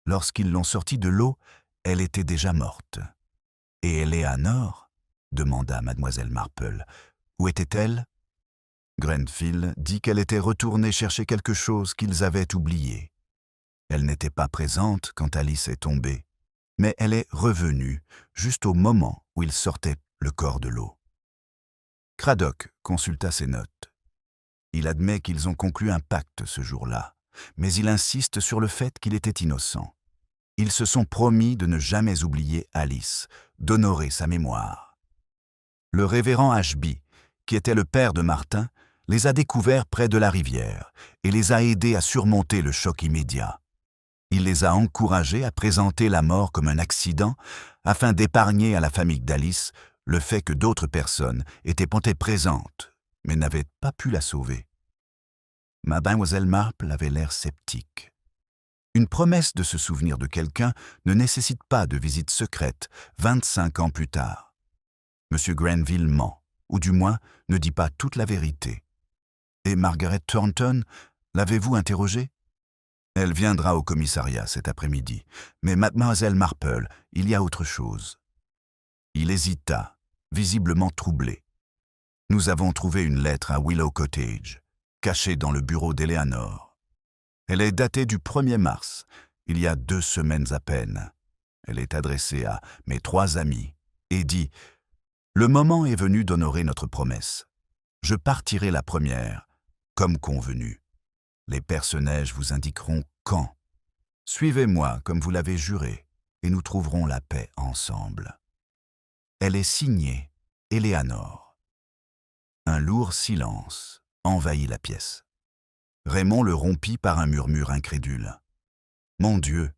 Lorsqu'ils l'ont sortie de l'eau, elle était déjà morte. « Et Eleanor ?» demanda mademoiselle Marple. « Où était-elle » Grenfell dit qu'elle était retournée chercher quelque chose qu'ils avaient oublié. Elle n'était pas présente quand Alice est tombée, mais elle est revenue juste au moment où il sortait le corps de l'eau. Cradock consulta ses notes. Il admet qu'ils ont conclu un pacte ce jour-là, mais il insiste sur le fait qu'il était innocent. Ils se sont promis de ne jamais oublier Alice, d'honorer sa mémoire. Le révérend Ashby, qui était le père de Martin, les a découverts près de la rivière et les a aidés à surmonter le choc immédiat. Il les a encouragés à présenter la mort comme un accident afin d'épargner à la famille d'Alice le fait que d'autres personnes étaient portées présentes mais n'avaient pas pu la sauver. Mademoiselle Marple avait l'air sceptique. Une promesse de se souvenir de quelqu'un ne nécessite pas de visite secrète 25 ans plus tard. M. Grenville ment, ou du moins ne dit pas toute la vérité. Et Margaret Thornton, l'avez-vous interrogée ? Elle viendra au commissariat cet après-midi, mais mademoiselle Marple, il y a autre chose. Il hésita, visiblement troublé. Nous avons trouvé une lettre à Willow Cottage, cachée dans le bureau d'Eleanor. Elle est datée du 1er mars, il y a 2 semaines à peine. Elle est adressée à mes 3 amis et dit « Le moment est venu d'honorer notre promesse. Je partirai la première, comme convenu. Les personnages vous indiqueront quand. Suivez-moi comme vous l'avez juré, et nous trouverons la paix ensemble. » Elle est signée Eleanor. Un lourd silence envahit la pièce. Raymond le rompit par un murmure incrédule. « Mon Dieu,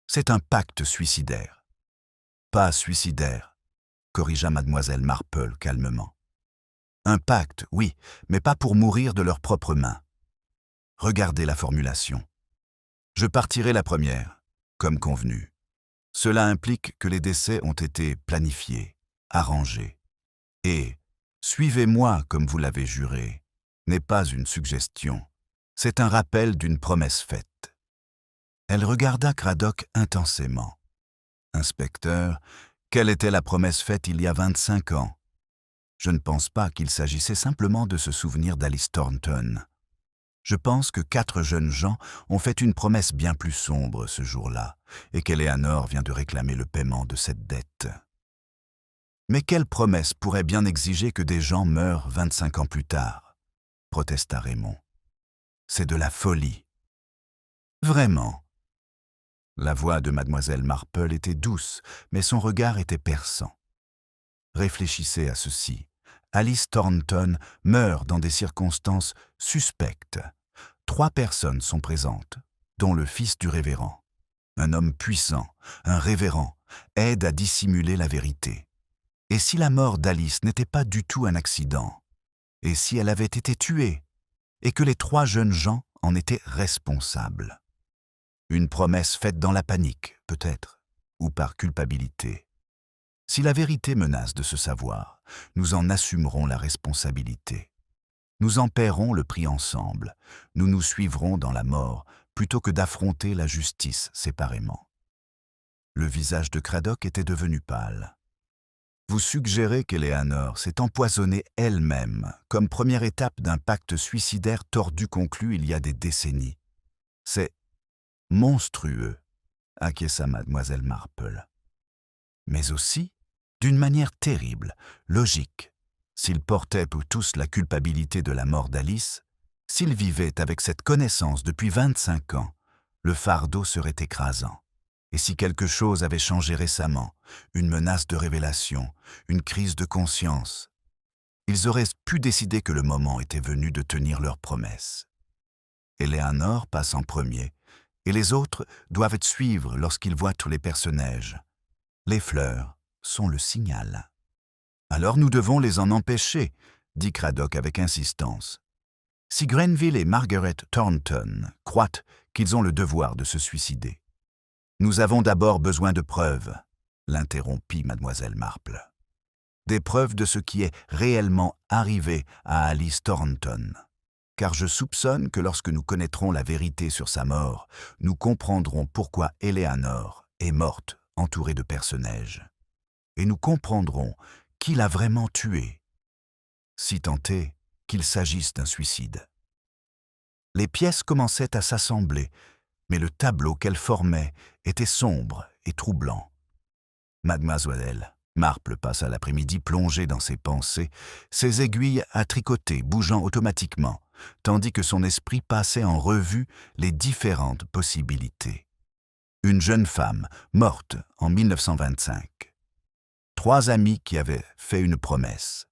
c'est un pacte suicidaire. »« Pas suicidaire, » corrigea mademoiselle Marple calmement. « Un pacte, oui, mais pas pour mourir de leurs propres mains. Regardez la formulation. Je partirai la première, comme convenu. Cela implique que les décès ont été planifiés, arrangés. Et « Suivez-moi comme vous l'avez juré » n'est pas une suggestion. C'est un rappel d'une promesse faite. Elle regarda Cradock intensément. « Inspecteur, quelle était la promesse faite il y a 25 ans ? Je ne pense pas qu'il s'agissait simplement de se souvenir d'Alice Thornton. Je pense que 4 jeunes gens ont fait une promesse bien plus sombre ce jour-là, et qu'Eleanor vient de réclamer le paiement de cette dette. Mais quelle promesse pourrait bien exiger que des gens meurent 25 ans plus tard ? Protesta Raymond. C'est de la folie. Vraiment. La voix de mademoiselle Marple était douce, mais son regard était perçant. Réfléchissez à ceci. Alice Thornton meurt dans des circonstances suspectes. 3 personnes sont présentes, dont le fils du révérend. Un homme puissant, un révérend, aide à dissimuler la vérité. Et si la mort d'Alice n'était pas du tout un accident ? Et si elle avait été tuée ? Et que les 3 jeunes gens en étaient responsables ? Une promesse faite dans la panique, peut-être, ou par culpabilité. Si la vérité menace de se savoir, nous en assumerons la responsabilité. Nous en paierons le prix ensemble, nous nous suivrons dans la mort plutôt que d'affronter la justice séparément. Le visage de Cradock était devenu pâle. Vous suggérez qu'Eleanor s'est empoisonnée elle-même comme première étape d'un pacte suicidaire tordu conclu il y a des décennies. C'est monstrueux, acquiesça mademoiselle Marple. Mais aussi, d'une manière terrible, logique. S'ils portaient pour tous la culpabilité de la mort d'Alice, s'ils vivaient avec cette connaissance depuis 25 ans, le fardeau serait écrasant. Et si quelque chose avait changé récemment, une menace de révélation, une crise de conscience, ils auraient pu décider que le moment était venu de tenir leurs promesses. Eleanor passe en premier, et les autres doivent suivre lorsqu'ils voient tous les personnages. Les fleurs sont le signal. « Alors nous devons les en empêcher, » dit Cradock avec insistance. « Si Grenville et Margaret Thornton croient qu'ils ont le devoir de se suicider. Nous avons d'abord besoin de preuves, l'interrompit mademoiselle Marple. Des preuves de ce qui est réellement arrivé à Alice Thornton. Car je soupçonne que lorsque nous connaîtrons la vérité sur sa mort, nous comprendrons pourquoi Eleanor est morte entourée de personnages. Et nous comprendrons qui l'a vraiment tuée, si tant est qu'il s'agisse d'un suicide. Les pièces commençaient à s'assembler, mais le tableau qu'elles formaient était sombre et troublant. Mademoiselle Marple passa l'après-midi plongée dans ses pensées, ses aiguilles à tricoter bougeant automatiquement, tandis que son esprit passait en revue les différentes possibilités. Une jeune femme, morte en 1925. 3 amis qui avaient fait une promesse.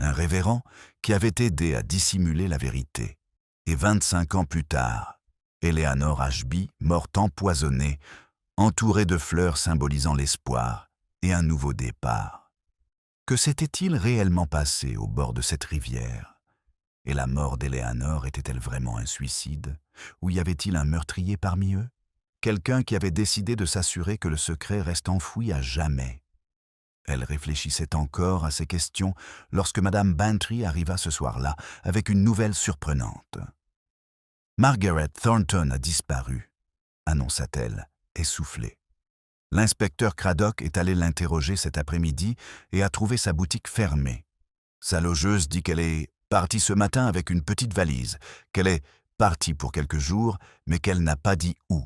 Un révérend qui avait aidé à dissimuler la vérité. Et 25 ans plus tard, Eleanor Ashby, morte empoisonnée, entourée de fleurs symbolisant l'espoir et un nouveau départ. Que s'était-il réellement passé au bord de cette rivière? Et la mort d'Eleanor était-elle vraiment un suicide? Ou y avait-il un meurtrier parmi eux? Quelqu'un qui avait décidé de s'assurer que le secret reste enfoui à jamais. Elle réfléchissait encore à ces questions lorsque Madame Bantry arriva ce soir-là avec une nouvelle surprenante. « Margaret Thornton a disparu », annonça-t-elle, essoufflée. L'inspecteur Craddock est allé l'interroger cet après-midi et a trouvé sa boutique fermée. Sa logeuse dit qu'elle est partie ce matin avec une petite valise, qu'elle est partie pour quelques jours, mais qu'elle n'a pas dit où.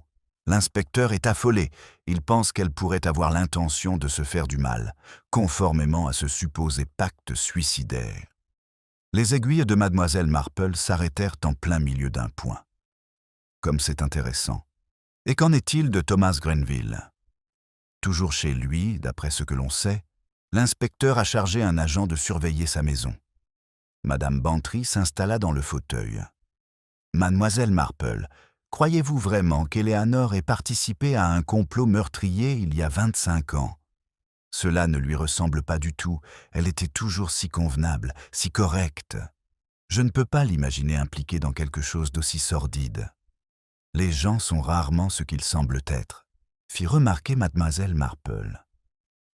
L'inspecteur est affolé. Il pense qu'elle pourrait avoir l'intention de se faire du mal, conformément à ce supposé pacte suicidaire. Les aiguilles de mademoiselle Marple s'arrêtèrent en plein milieu d'un point. Comme c'est intéressant. Et qu'en est-il de Thomas Grenville? Toujours chez lui, d'après ce que l'on sait, l'inspecteur a chargé un agent de surveiller sa maison. Madame Bantry s'installa dans le fauteuil. « Mademoiselle Marple, croyez-vous vraiment qu'Eleanor ait participé à un complot meurtrier il y a 25 ans? Cela ne lui ressemble pas du tout, elle était toujours si convenable, si correcte. Je ne peux pas l'imaginer impliquée dans quelque chose d'aussi sordide. Les gens sont rarement ce qu'ils semblent être, fit remarquer mademoiselle Marple.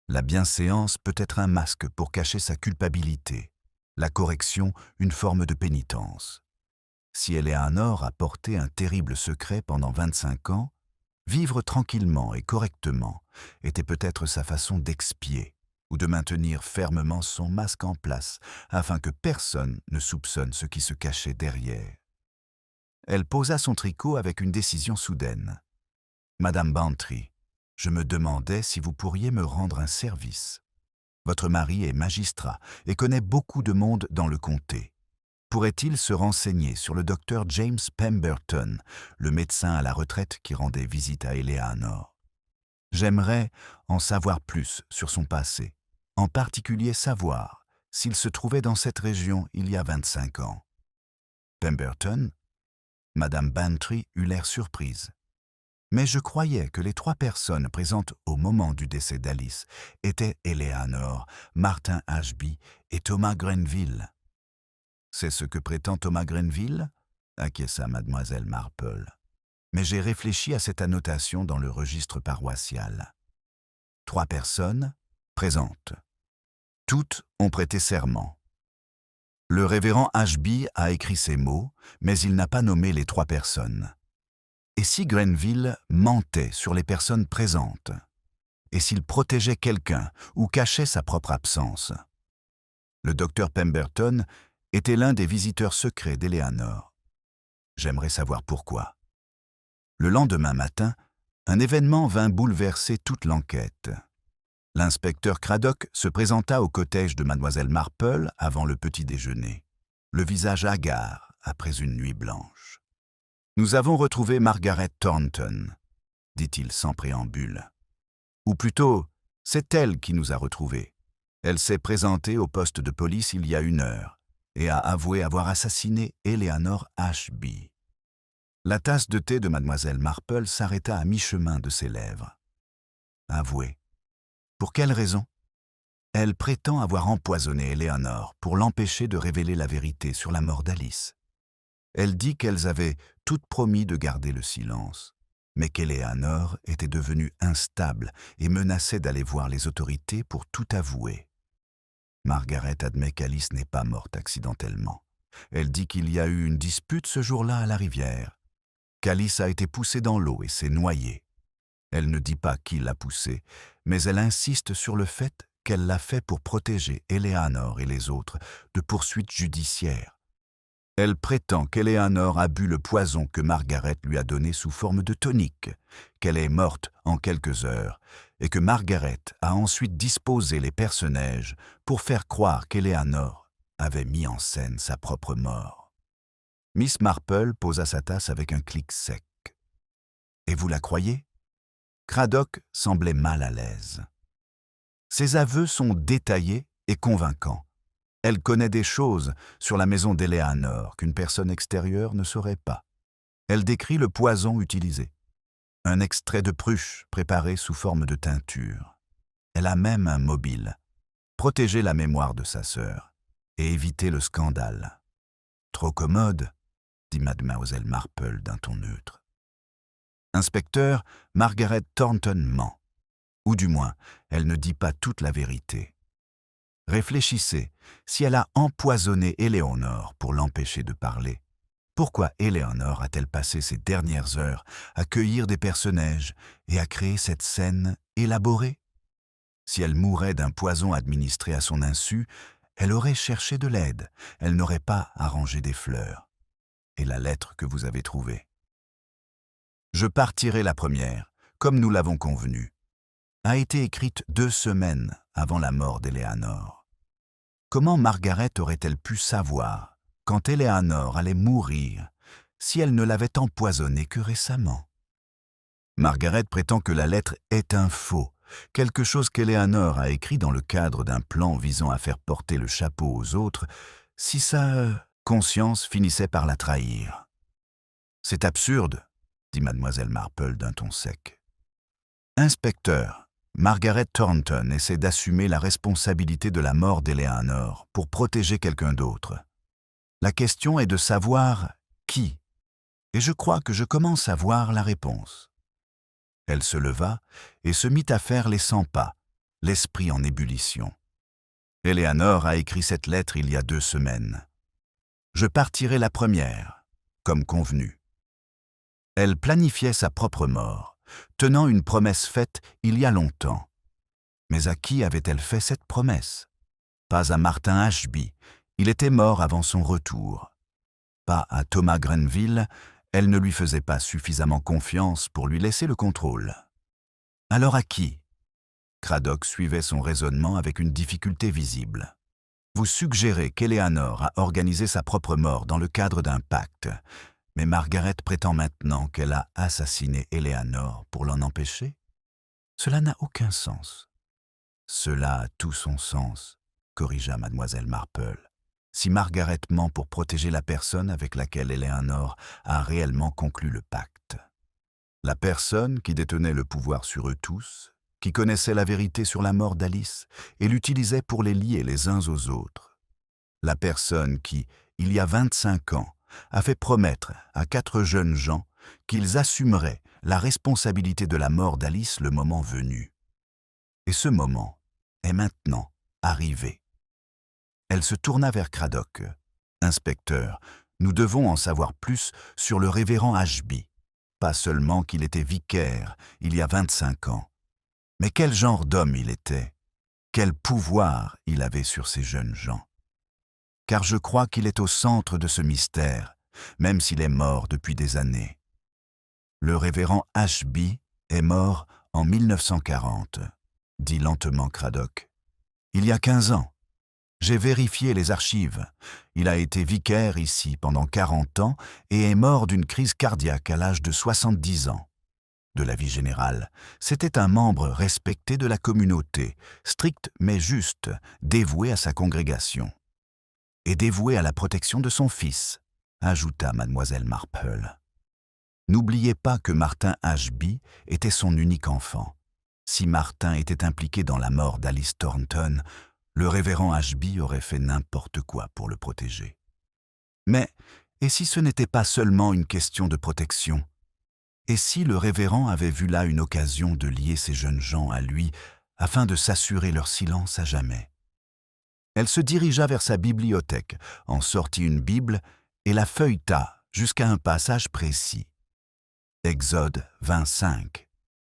La bienséance peut être un masque pour cacher sa culpabilité, la correction une forme de pénitence. Si Eleanor a porté un terrible secret pendant 25 ans, vivre tranquillement et correctement était peut-être sa façon d'expier ou de maintenir fermement son masque en place afin que personne ne soupçonne ce qui se cachait derrière. Elle posa son tricot avec une décision soudaine. « Madame Bantry, je me demandais si vous pourriez me rendre un service. Votre mari est magistrat et connaît beaucoup de monde dans le comté. Pourrait-il se renseigner sur le docteur James Pemberton, le médecin à la retraite qui rendait visite à Eleanor? J'aimerais en savoir plus sur son passé, en particulier savoir s'il se trouvait dans cette région il y a 25 ans. » Pemberton? Madame Bantry eut l'air surprise. Mais je croyais que les 3 personnes présentes au moment du décès d'Alice étaient Eleanor, Martin Ashby et Thomas Grenville. C'est ce que prétend Thomas Grenville? Acquiesça mademoiselle Marple. Mais j'ai réfléchi à cette annotation dans le registre paroissial. 3 personnes présentes. Toutes ont prêté serment. Le révérend Ashby a écrit ces mots, mais il n'a pas nommé les 3 personnes. Et si Grenville mentait sur les personnes présentes? Et s'il protégeait quelqu'un ou cachait sa propre absence? Le docteur Pemberton était l'un des visiteurs secrets d'Eleanor. J'aimerais savoir pourquoi. Le lendemain matin, un événement vint bouleverser toute l'enquête. L'inspecteur Craddock se présenta au cottage de mademoiselle Marple avant le petit déjeuner, le visage hagard après une nuit blanche. « Nous avons retrouvé Margaret Thornton », dit-il sans préambule. « Ou plutôt, c'est elle qui nous a retrouvés. Elle s'est présentée au poste de police il y a 1 heure et a avoué avoir assassiné Eleanor Ashby. » La tasse de thé de mademoiselle Marple s'arrêta à mi-chemin de ses lèvres. Avoué. Pour quelle raison? Elle prétend avoir empoisonné Eleanor pour l'empêcher de révéler la vérité sur la mort d'Alice. Elle dit qu'elles avaient toutes promis de garder le silence, mais qu'Eleanor était devenue instable et menaçait d'aller voir les autorités pour tout avouer. Margaret admet qu'Alice n'est pas morte accidentellement. Elle dit qu'il y a eu une dispute ce jour-là à la rivière, qu'Alice a été poussée dans l'eau et s'est noyée. Elle ne dit pas qui l'a poussée, mais elle insiste sur le fait qu'elle l'a fait pour protéger Eleanor et les autres de poursuites judiciaires. Elle prétend qu'Eleanor a bu le poison que Margaret lui a donné sous forme de tonique, qu'elle est morte en quelques heures, et que Margaret a ensuite disposé les personnages pour faire croire qu'Eleanor avait mis en scène sa propre mort. Miss Marple posa sa tasse avec un clic sec. « Et vous la croyez ?» Craddock semblait mal à l'aise. Ses aveux sont détaillés et convaincants. Elle connaît des choses sur la maison d'Eleanor qu'une personne extérieure ne saurait pas. Elle décrit le poison utilisé, un extrait de pruche préparé sous forme de teinture. Elle a même un mobile, protéger la mémoire de sa sœur et éviter le scandale. « Trop commode », dit mademoiselle Marple d'un ton neutre. Inspecteur, Margaret Thornton ment. Ou du moins, elle ne dit pas toute la vérité. Réfléchissez, si elle a empoisonné Eleanor pour l'empêcher de parler, pourquoi Eleanor a-t-elle passé ses dernières heures à cueillir des personnages et à créer cette scène élaborée? Si elle mourait d'un poison administré à son insu, elle aurait cherché de l'aide, elle n'aurait pas arrangé des fleurs. Et la lettre que vous avez trouvée? Je partirai la première, comme nous l'avons convenu, a été écrite 2 semaines avant la mort d'Eleanor. Comment Margaret aurait-elle pu savoir, quand Eleanor allait mourir, si elle ne l'avait empoisonnée que récemment? Margaret prétend que la lettre est un faux, quelque chose qu'Eleanor a écrit dans le cadre d'un plan visant à faire porter le chapeau aux autres, si sa conscience finissait par la trahir. « C'est absurde », dit mademoiselle Marple d'un ton sec. « Inspecteur, Margaret Thornton essaie d'assumer la responsabilité de la mort d'Eleanor pour protéger quelqu'un d'autre. La question est de savoir qui, et je crois que je commence à voir la réponse. » Elle se leva et se mit à faire les 100 pas, l'esprit en ébullition. Eleanor a écrit cette lettre il y a 2 semaines. Je partirai la première, comme convenu. Elle planifiait sa propre mort, tenant une promesse faite il y a longtemps. Mais à qui avait-elle fait cette promesse? Pas à Martin Ashby, il était mort avant son retour. Pas à Thomas Grenville, elle ne lui faisait pas suffisamment confiance pour lui laisser le contrôle. Alors à qui? Craddock suivait son raisonnement avec une difficulté visible. Vous suggérez qu'Eleanor a organisé sa propre mort dans le cadre d'un pacte, mais Margaret prétend maintenant qu'elle a assassiné Eleanor pour l'en empêcher? Cela n'a aucun sens. Cela a tout son sens, corrigea mademoiselle Marple. Si Margaret ment pour protéger la personne avec laquelle Eleanor a réellement conclu le pacte. La personne qui détenait le pouvoir sur eux tous, qui connaissait la vérité sur la mort d'Alice et l'utilisait pour les lier les uns aux autres. La personne qui, il y a 25 ans, a fait promettre à 4 jeunes gens qu'ils assumeraient la responsabilité de la mort d'Alice le moment venu. Et ce moment est maintenant arrivé. Elle se tourna vers Craddock. « Inspecteur, nous devons en savoir plus sur le révérend Ashby. Pas seulement qu'il était vicaire il y a 25 ans, mais quel genre d'homme il était, quel pouvoir il avait sur ces jeunes gens. Car je crois qu'il est au centre de ce mystère, même s'il est mort depuis des années. Le révérend Ashby est mort en 1940, dit lentement Craddock. Il y a 15 ans. J'ai vérifié les archives. Il a été vicaire ici pendant 40 ans et est mort d'une crise cardiaque à l'âge de 70 ans. De la vie générale, c'était un membre respecté de la communauté, strict mais juste, dévoué à sa congrégation. Et dévoué à la protection de son fils, ajouta mademoiselle Marple. N'oubliez pas que Martin Ashby était son unique enfant. Si Martin était impliqué dans la mort d'Alice Thornton, le révérend Ashby aurait fait n'importe quoi pour le protéger. Mais Et si ce n'était pas seulement une question de protection? Et si le révérend avait vu là une occasion de lier ces jeunes gens à lui afin de s'assurer leur silence à jamais? Elle se dirigea vers sa bibliothèque, en sortit une Bible et la feuilleta jusqu'à un passage précis. Exode 25,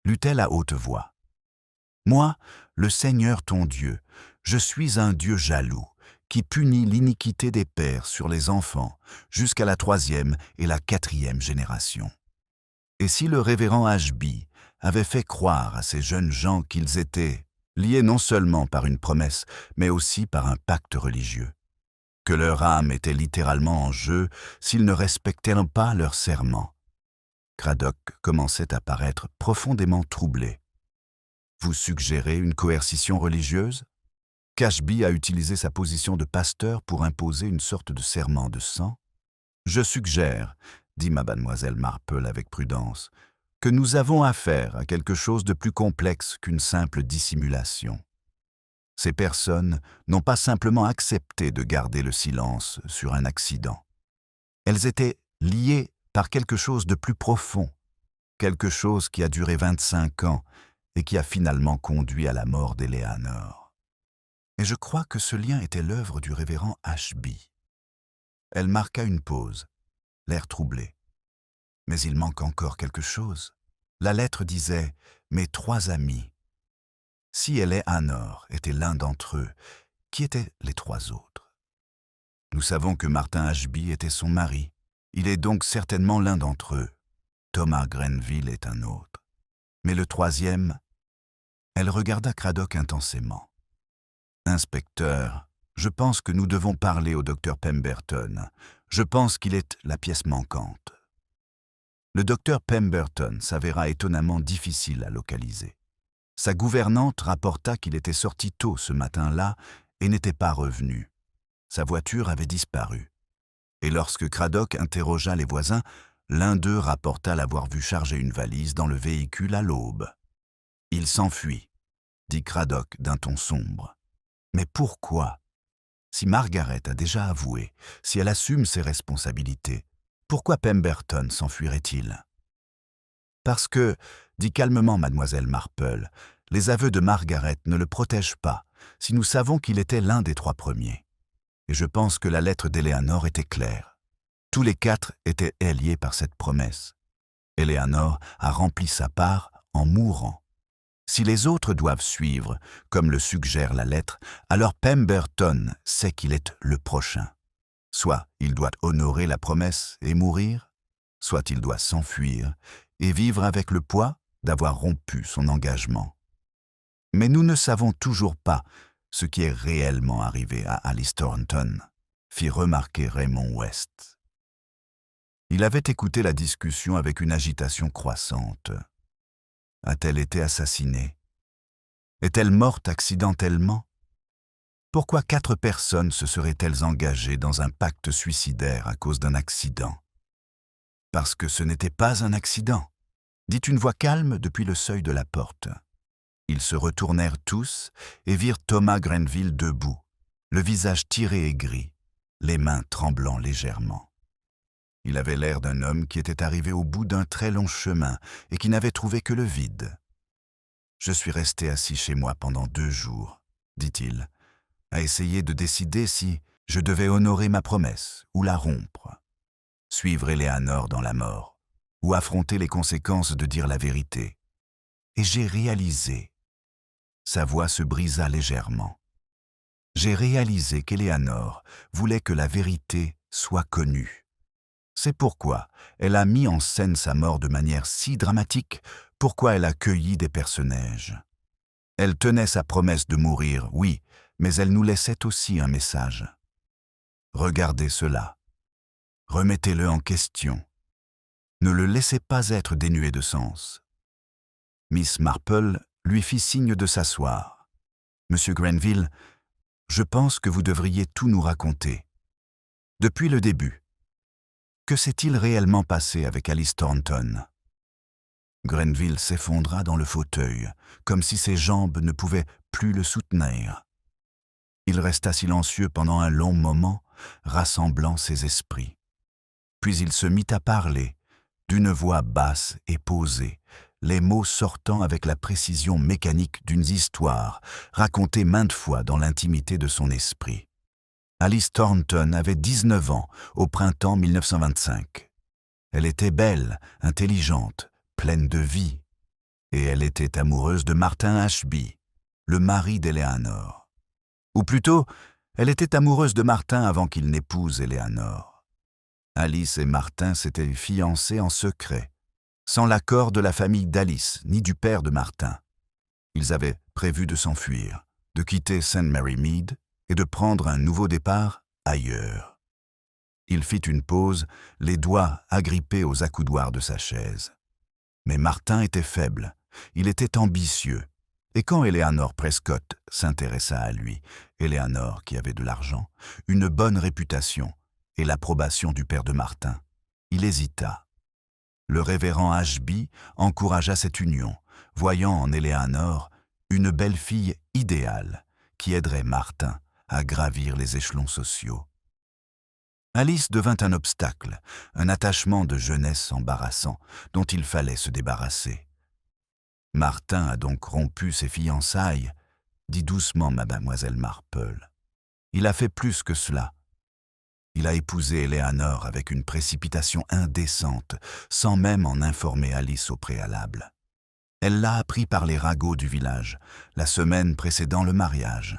lut-elle à haute voix. « Moi, le Seigneur ton Dieu, je suis un Dieu jaloux, qui punit l'iniquité des pères sur les enfants jusqu'à la 3e et la 4e génération. » Et si le révérend Ashby avait fait croire à ces jeunes gens qu'ils étaient liés non seulement par une promesse, mais aussi par un pacte religieux, que leur âme était littéralement en jeu s'ils ne respectaient pas leur serment, Cradock commençait à paraître profondément troublé. « Vous suggérez une coercition religieuse ?» qu'Ashby a utilisé sa position de pasteur pour imposer une sorte de serment de sang. « Je suggère, dit mademoiselle Marple avec prudence, que nous avons affaire à quelque chose de plus complexe qu'une simple dissimulation. Ces personnes n'ont pas simplement accepté de garder le silence sur un accident. Elles étaient liées par quelque chose de plus profond, quelque chose qui a duré 25 ans et qui a finalement conduit à la mort d'Eleanor. Et je crois que ce lien était l'œuvre du révérend Ashby. » Elle marqua une pause, l'air troublé. « Mais il manque encore quelque chose. La lettre disait « Mes 3 amis ». Si Eleanor était l'un d'entre eux, qui étaient les 3 autres? Nous savons que Martin Ashby était son mari. Il est donc certainement l'un d'entre eux. Thomas Grenville est un autre. Mais le 3e? Elle regarda Cradock intensément. « Inspecteur, je pense que nous devons parler au docteur Pemberton. Je pense qu'il est la pièce manquante. » Le docteur Pemberton s'avéra étonnamment difficile à localiser. Sa gouvernante rapporta qu'il était sorti tôt ce matin-là et n'était pas revenu. Sa voiture avait disparu. Et lorsque Cradock interrogea les voisins, l'un d'eux rapporta l'avoir vu charger une valise dans le véhicule à l'aube. « Il s'enfuit, » dit Cradock d'un ton sombre. « Mais pourquoi? Si Margaret a déjà avoué, si elle assume ses responsabilités, pourquoi Pemberton s'enfuirait-il? » « Parce que, dit calmement mademoiselle Marple, les aveux de Margaret ne le protègent pas, si nous savons qu'il était l'un des 3 premiers. Et je pense que la lettre d'Eleanor était claire. Tous les 4 étaient liés par cette promesse. Eleanor a rempli sa part en mourant. Si les autres doivent suivre, comme le suggère la lettre, alors Pemberton sait qu'il est le prochain. Soit il doit honorer la promesse et mourir, soit il doit s'enfuir et vivre avec le poids d'avoir rompu son engagement. Mais nous ne savons toujours pas ce qui est réellement arrivé à Alice Thornton, fit remarquer Raymond West. Il avait écouté la discussion avec une agitation croissante. A-t-elle été assassinée? Est-elle morte accidentellement? Pourquoi 4 personnes se seraient-elles engagées dans un pacte suicidaire à cause d'un accident? Parce que ce n'était pas un accident, dit une voix calme depuis le seuil de la porte. Ils se retournèrent tous et virent Thomas Grenville debout, le visage tiré et gris, les mains tremblant légèrement. Il avait l'air d'un homme qui était arrivé au bout d'un très long chemin et qui n'avait trouvé que le vide. « Je suis resté assis chez moi pendant 2 jours, dit-il, à essayer de décider si je devais honorer ma promesse ou la rompre, suivre Eleanor dans la mort ou affronter les conséquences de dire la vérité. Et j'ai réalisé. » Sa voix se brisa légèrement. « J'ai réalisé qu'Eleanor voulait que la vérité soit connue. C'est pourquoi elle a mis en scène sa mort de manière si dramatique, pourquoi elle a cueilli des personnages. Elle tenait sa promesse de mourir, oui, mais elle nous laissait aussi un message. Regardez cela. Remettez-le en question. Ne le laissez pas être dénué de sens. » Miss Marple lui fit signe de s'asseoir. « Monsieur Grenville, je pense que vous devriez tout nous raconter. Depuis le début. Que s'est-il réellement passé avec Alice Thornton ?» Grenville s'effondra dans le fauteuil, comme si ses jambes ne pouvaient plus le soutenir. Il resta silencieux pendant un long moment, rassemblant ses esprits. Puis il se mit à parler, d'une voix basse et posée, les mots sortant avec la précision mécanique d'une histoire, racontée maintes fois dans l'intimité de son esprit. Alice Thornton avait 19 ans au printemps 1925. Elle était belle, intelligente, pleine de vie, et elle était amoureuse de Martin Ashby, le mari d'Eleanor. Ou plutôt, elle était amoureuse de Martin avant qu'il n'épouse Eleanor. Alice et Martin s'étaient fiancés en secret, sans l'accord de la famille d'Alice ni du père de Martin. Ils avaient prévu de s'enfuir, de quitter St. Mary Mead et de prendre un nouveau départ ailleurs. Il fit une pause, les doigts agrippés aux accoudoirs de sa chaise. Mais Martin était faible, il était ambitieux, et quand Eleanor Prescott s'intéressa à lui, Eleanor qui avait de l'argent, une bonne réputation et l'approbation du père de Martin, il hésita. Le révérend Ashby encouragea cette union, voyant en Eleanor une belle fille idéale qui aiderait Martin à gravir les échelons sociaux. Alice devint un obstacle, un attachement de jeunesse embarrassant dont il fallait se débarrasser. Martin a donc rompu ses fiançailles, dit doucement mademoiselle Marple. Il a fait plus que cela. Il a épousé Eleanor avec une précipitation indécente, sans même en informer Alice au préalable. Elle l'a appris par les ragots du village, la semaine précédant le mariage.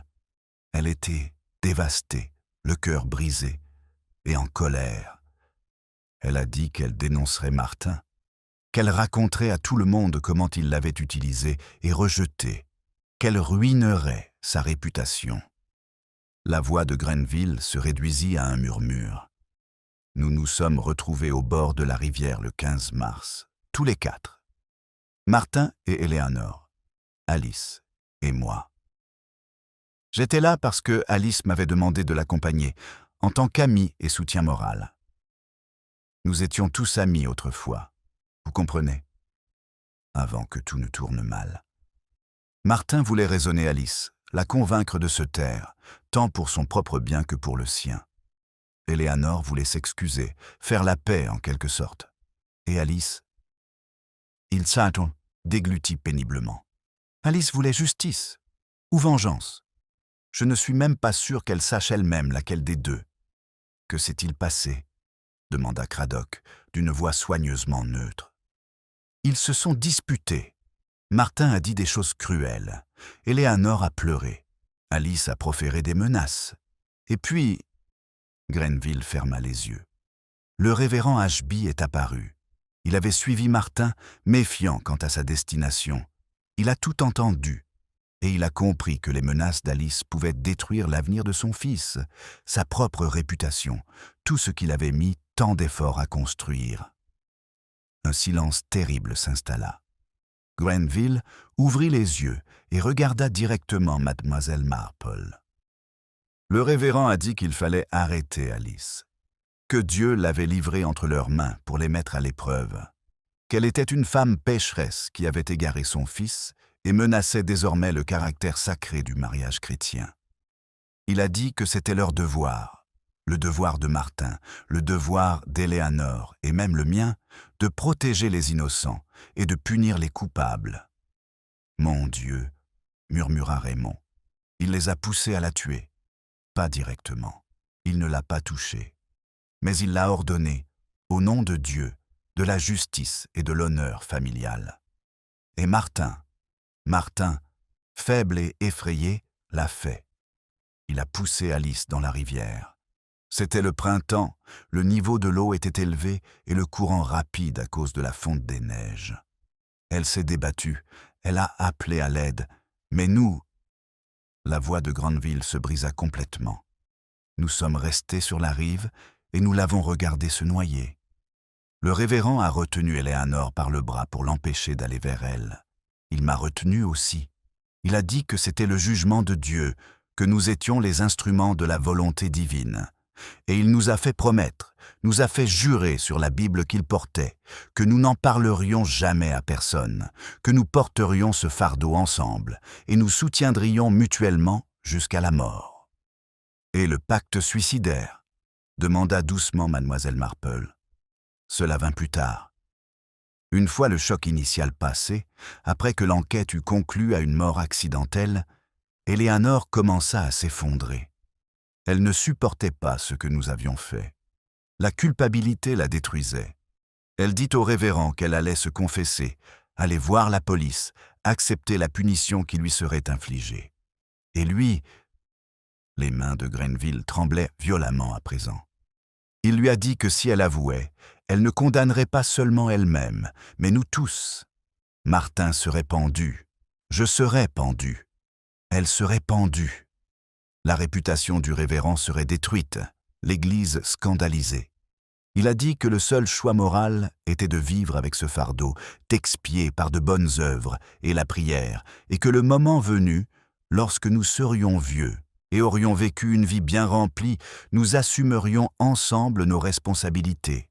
Elle était dévastée, le cœur brisé, et en colère. Elle a dit qu'elle dénoncerait Martin, qu'elle raconterait à tout le monde comment il l'avait utilisé et rejeté, qu'elle ruinerait sa réputation. La voix de Grenville se réduisit à un murmure. Nous nous sommes retrouvés au bord de la rivière le 15 mars, tous les quatre. Martin et Eleanor, Alice et moi. J'étais là parce que Alice m'avait demandé de l'accompagner, en tant qu'ami et soutien moral. Nous étions tous amis autrefois, vous comprenez, avant que tout ne tourne mal. Martin voulait raisonner Alice, la convaincre de se taire, tant pour son propre bien que pour le sien. Eleanor voulait s'excuser, faire la paix en quelque sorte. Et Alice? Il s'attend, déglutit péniblement. Alice voulait justice, ou vengeance. Je ne suis même pas sûr qu'elle sache elle-même laquelle des deux. Que s'est-il passé? Demanda Cradock, d'une voix soigneusement neutre. Ils se sont disputés. Martin a dit des choses cruelles. Eleanor a pleuré. Alice a proféré des menaces. Et puis... Grenville ferma les yeux. Le révérend Ashby est apparu. Il avait suivi Martin, méfiant quant à sa destination. Il a tout entendu. Et il a compris que les menaces d'Alice pouvaient détruire l'avenir de son fils, sa propre réputation, tout ce qu'il avait mis tant d'efforts à construire. Un silence terrible s'installa. Grenville ouvrit les yeux et regarda directement mademoiselle Marple. Le révérend a dit qu'il fallait arrêter Alice, que Dieu l'avait livrée entre leurs mains pour les mettre à l'épreuve, qu'elle était une femme pécheresse qui avait égaré son fils et menaçait désormais le caractère sacré du mariage chrétien. Il a dit que c'était leur devoir, le devoir de Martin, le devoir d'Eleanor et même le mien, de protéger les innocents et de punir les coupables. « Mon Dieu !» murmura Raymond. « Il les a poussés à la tuer. Pas directement. Il ne l'a pas touchée. Mais il l'a ordonné, au nom de Dieu, de la justice et de l'honneur familial. Et Martin, faible et effrayé, l'a fait. Il a poussé Alice dans la rivière. C'était le printemps, le niveau de l'eau était élevé et le courant rapide à cause de la fonte des neiges. Elle s'est débattue, elle a appelé à l'aide, mais nous... La voix de Grenville se brisa complètement. Nous sommes restés sur la rive et nous l'avons regardée se noyer. Le révérend a retenu Eleanor par le bras pour l'empêcher d'aller vers elle. Il m'a retenu aussi. Il a dit que c'était le jugement de Dieu, que nous étions les instruments de la volonté divine. Et il nous a fait promettre, nous a fait jurer sur la Bible qu'il portait, que nous n'en parlerions jamais à personne, que nous porterions ce fardeau ensemble, et nous soutiendrions mutuellement jusqu'à la mort. « Et le pacte suicidaire ?» demanda doucement mademoiselle Marple. Cela vint plus tard. Une fois le choc initial passé, après que l'enquête eut conclu à une mort accidentelle, Eleanor commença à s'effondrer. Elle ne supportait pas ce que nous avions fait. La culpabilité la détruisait. Elle dit au révérend qu'elle allait se confesser, aller voir la police, accepter la punition qui lui serait infligée. Et lui, les mains de Grenville tremblaient violemment à présent. Il lui a dit que si elle avouait, elle ne condamnerait pas seulement elle-même, mais nous tous. Martin serait pendu, je serais pendu, elle serait pendue. La réputation du révérend serait détruite, l'Église scandalisée. Il a dit que le seul choix moral était de vivre avec ce fardeau, d'expier par de bonnes œuvres et la prière, et que le moment venu, lorsque nous serions vieux et aurions vécu une vie bien remplie, nous assumerions ensemble nos responsabilités.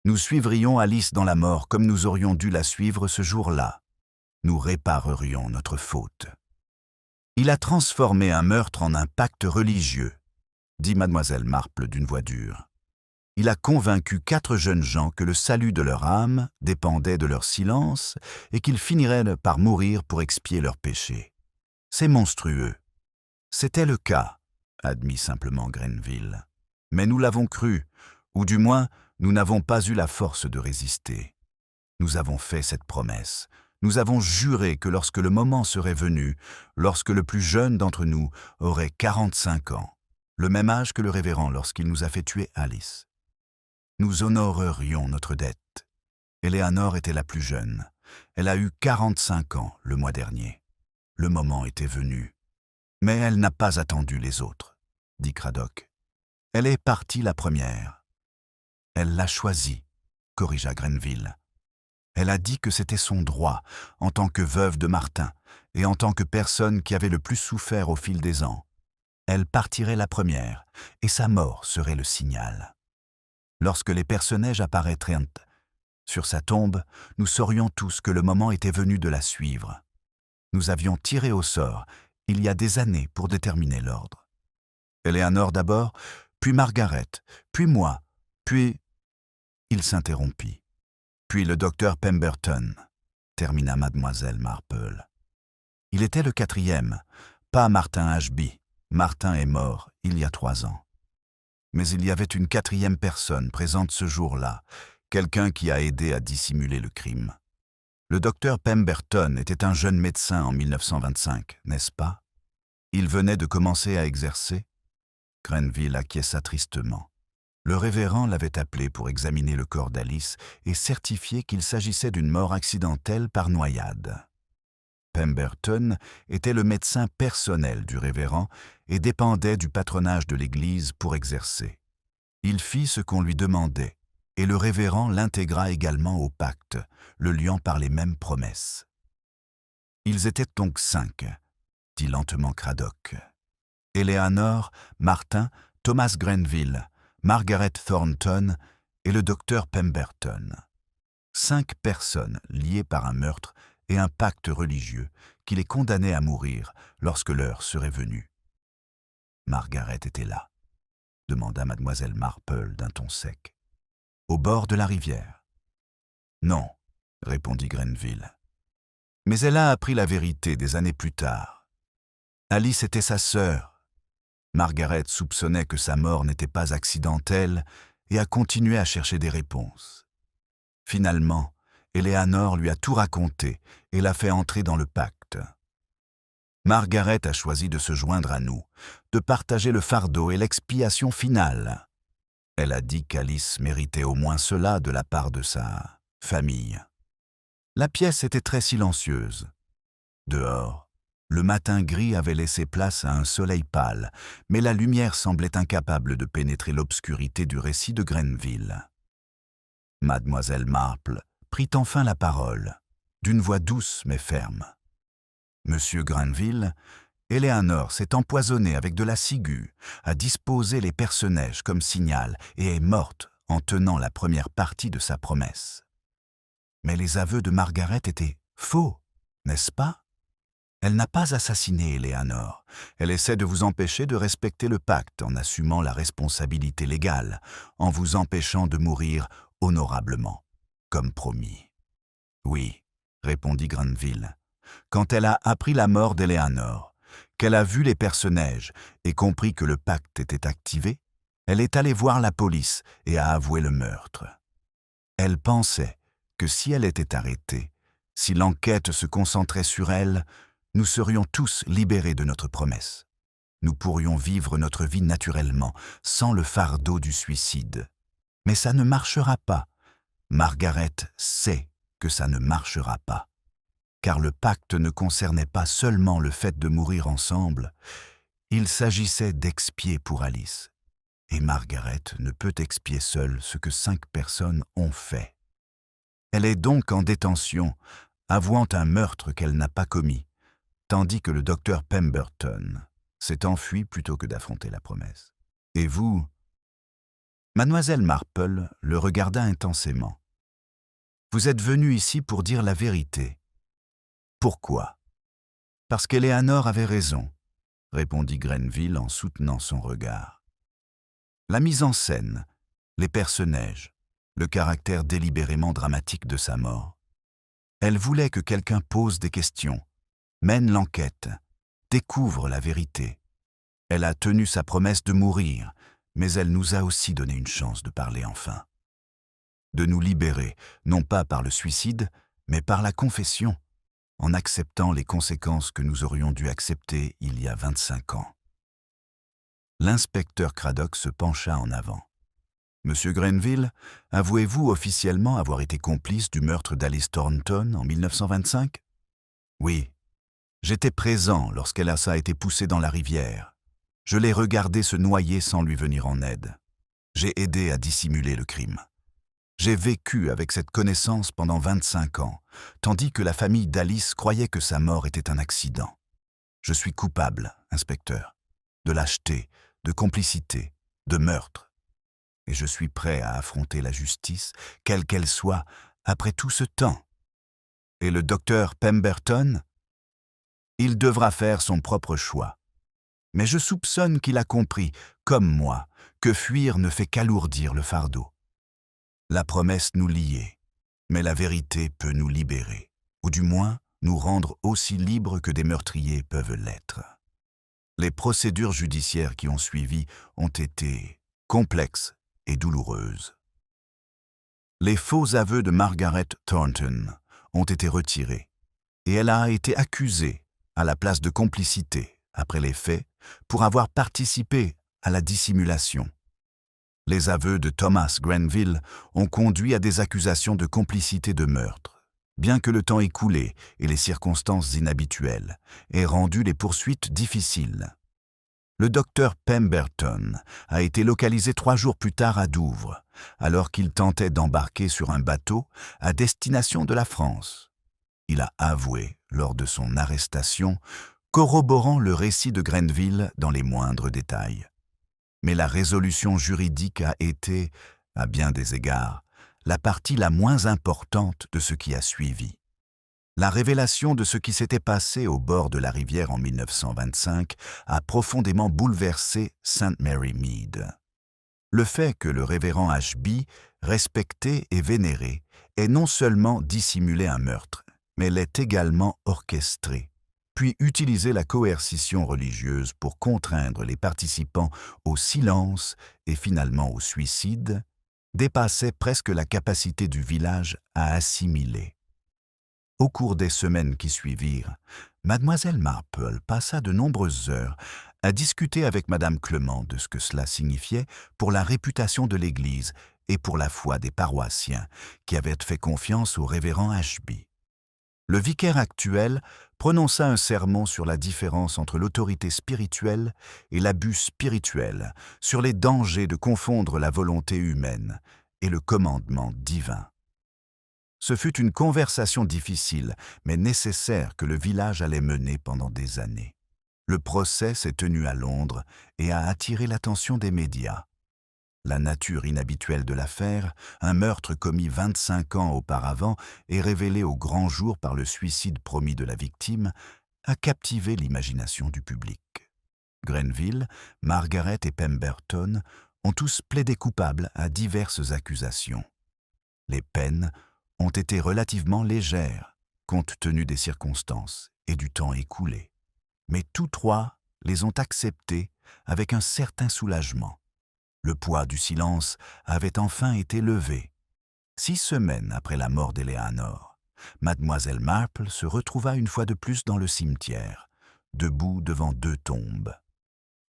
Nous suivrions Alice dans la mort comme nous aurions dû la suivre ce jour-là. Nous réparerions notre faute. Il a transformé un meurtre en un pacte religieux, dit mademoiselle Marple d'une voix dure. Il a convaincu 4 jeunes gens que le salut de leur âme dépendait de leur silence et qu'ils finiraient par mourir pour expier leurs péchés. C'est monstrueux. C'était le cas, admit simplement Grenville. Mais nous l'avons cru, ou du moins, nous n'avons pas eu la force de résister. Nous avons fait cette promesse. Nous avons juré que lorsque le moment serait venu, lorsque le plus jeune d'entre nous aurait 45 ans, le même âge que le révérend lorsqu'il nous a fait tuer Alice, nous honorerions notre dette. Eleanor était la plus jeune. Elle a eu 45 ans le mois dernier. Le moment était venu. Mais elle n'a pas attendu les autres, dit Cradock. Elle est partie la première. Elle l'a choisi, corrigea Grenville. Elle a dit que c'était son droit, en tant que veuve de Martin, et en tant que personne qui avait le plus souffert au fil des ans. Elle partirait la première, et sa mort serait le signal. Lorsque les personnages apparaîtraient sur sa tombe, nous saurions tous que le moment était venu de la suivre. Nous avions tiré au sort, il y a des années, pour déterminer l'ordre. Eleanor d'abord, puis Margaret, puis moi, puis... Il s'interrompit. Puis le docteur Pemberton, termina mademoiselle Marple. Il était le 4e, pas Martin Ashby. Martin est mort il y a 3 ans. Mais il y avait une 4e personne présente ce jour-là, quelqu'un qui a aidé à dissimuler le crime. Le docteur Pemberton était un jeune médecin en 1925, n'est-ce pas? Il venait de commencer à exercer? Grenville acquiesça tristement. Le révérend l'avait appelé pour examiner le corps d'Alice et certifier qu'il s'agissait d'une mort accidentelle par noyade. Pemberton était le médecin personnel du révérend et dépendait du patronage de l'Église pour exercer. Il fit ce qu'on lui demandait, et le révérend l'intégra également au pacte, le liant par les mêmes promesses. Ils étaient donc 5, dit lentement Cradock. Eleanor, Martin, Thomas Grenville, Margaret Thornton et le docteur Pemberton. 5 personnes liées par un meurtre et un pacte religieux qui les condamnait à mourir lorsque l'heure serait venue. Margaret était là, demanda mademoiselle Marple d'un ton sec. Au bord de la rivière. Non, répondit Grenville. Mais elle a appris la vérité des années plus tard. Alice était sa sœur. Margaret soupçonnait que sa mort n'était pas accidentelle et a continué à chercher des réponses. Finalement, Eleanor lui a tout raconté et l'a fait entrer dans le pacte. Margaret a choisi de se joindre à nous, de partager le fardeau et l'expiation finale. Elle a dit qu'Alice méritait au moins cela de la part de sa famille. La pièce était très silencieuse. Dehors, le matin gris avait laissé place à un soleil pâle, mais la lumière semblait incapable de pénétrer l'obscurité du récit de Grenville. Mademoiselle Marple prit enfin la parole, d'une voix douce mais ferme. « Monsieur Grenville, Eleanor s'est empoisonnée avec de la ciguë, a disposé les personnages comme signal et est morte en tenant la première partie de sa promesse. Mais les aveux de Margaret étaient faux, n'est-ce pas? Elle n'a pas assassiné Eleanor. Elle essaie de vous empêcher de respecter le pacte en assumant la responsabilité légale, en vous empêchant de mourir honorablement, comme promis. « Oui, » répondit Granville. Quand elle a appris la mort d'Eleanor, qu'elle a vu les personnages et compris que le pacte était activé, elle est allée voir la police et a avoué le meurtre. Elle pensait que si elle était arrêtée, si l'enquête se concentrait sur elle, nous serions tous libérés de notre promesse. Nous pourrions vivre notre vie naturellement, sans le fardeau du suicide. Mais ça ne marchera pas. Margaret sait que ça ne marchera pas. Car le pacte ne concernait pas seulement le fait de mourir ensemble, il s'agissait d'expier pour Alice. Et Margaret ne peut expier seule ce que 5 personnes ont fait. Elle est donc en détention, avouant un meurtre qu'elle n'a pas commis, tandis que le docteur Pemberton s'est enfui plutôt que d'affronter la promesse. Et vous? Mademoiselle Marple le regarda intensément. Vous êtes venu ici pour dire la vérité. Pourquoi? Parce qu'Eleanor avait raison, répondit Grenville en soutenant son regard. La mise en scène, les personnages, le caractère délibérément dramatique de sa mort. Elle voulait que quelqu'un pose des questions, mène l'enquête, découvre la vérité. Elle a tenu sa promesse de mourir, mais elle nous a aussi donné une chance de parler enfin. De nous libérer, non pas par le suicide, mais par la confession, en acceptant les conséquences que nous aurions dû accepter il y a 25 ans. L'inspecteur Craddock se pencha en avant. « Monsieur Grenville, avouez-vous officiellement avoir été complice du meurtre d'Alice Thornton en 1925 ?»« Oui. J'étais présent lorsqu'elle a été poussée dans la rivière. Je l'ai regardée se noyer sans lui venir en aide. J'ai aidé à dissimuler le crime. J'ai vécu avec cette connaissance pendant 25 ans, tandis que la famille d'Alice croyait que sa mort était un accident. Je suis coupable, inspecteur, de lâcheté, de complicité, de meurtre. Et je suis prêt à affronter la justice, quelle qu'elle soit, après tout ce temps. Et le docteur Pemberton? Il devra faire son propre choix. Mais je soupçonne qu'il a compris, comme moi, que fuir ne fait qu'alourdir le fardeau. La promesse nous liait, mais la vérité peut nous libérer, ou du moins nous rendre aussi libres que des meurtriers peuvent l'être. Les procédures judiciaires qui ont suivi ont été complexes et douloureuses. Les faux aveux de Margaret Thornton ont été retirés, et elle a été accusée, à la place de complicité, après les faits, pour avoir participé à la dissimulation. Les aveux de Thomas Grenville ont conduit à des accusations de complicité de meurtre, bien que le temps écoulé et les circonstances inhabituelles aient rendu les poursuites difficiles. Le docteur Pemberton a été localisé 3 jours plus tard à Douvres, alors qu'il tentait d'embarquer sur un bateau à destination de la France. Il a avoué, lors de son arrestation, corroborant le récit de Grenville dans les moindres détails. Mais la résolution juridique a été, à bien des égards, la partie la moins importante de ce qui a suivi. La révélation de ce qui s'était passé au bord de la rivière en 1925 a profondément bouleversé St. Mary Mead. Le fait que le révérend Ashby, respecté et vénéré, ait non seulement dissimulé un meurtre, mais l'ait également orchestré, puis utilisé la coercition religieuse pour contraindre les participants au silence et finalement au suicide, dépassait presque la capacité du village à assimiler. Au cours des semaines qui suivirent, Mademoiselle Marple passa de nombreuses heures à discuter avec Madame Clement de ce que cela signifiait pour la réputation de l'Église et pour la foi des paroissiens qui avaient fait confiance au révérend Ashby. Le vicaire actuel prononça un sermon sur la différence entre l'autorité spirituelle et l'abus spirituel, sur les dangers de confondre la volonté humaine et le commandement divin. Ce fut une conversation difficile, mais nécessaire que le village allait mener pendant des années. Le procès s'est tenu à Londres et a attiré l'attention des médias. La nature inhabituelle de l'affaire, un meurtre commis 25 ans auparavant et révélé au grand jour par le suicide promis de la victime, a captivé l'imagination du public. Grenville, Margaret et Pemberton ont tous plaidé coupables à diverses accusations. Les peines ont été relativement légères, compte tenu des circonstances et du temps écoulé. Mais tous trois les ont acceptées avec un certain soulagement. Le poids du silence avait enfin été levé. 6 semaines après la mort d'Eleanor, Mademoiselle Marple se retrouva une fois de plus dans le cimetière, debout devant 2 tombes.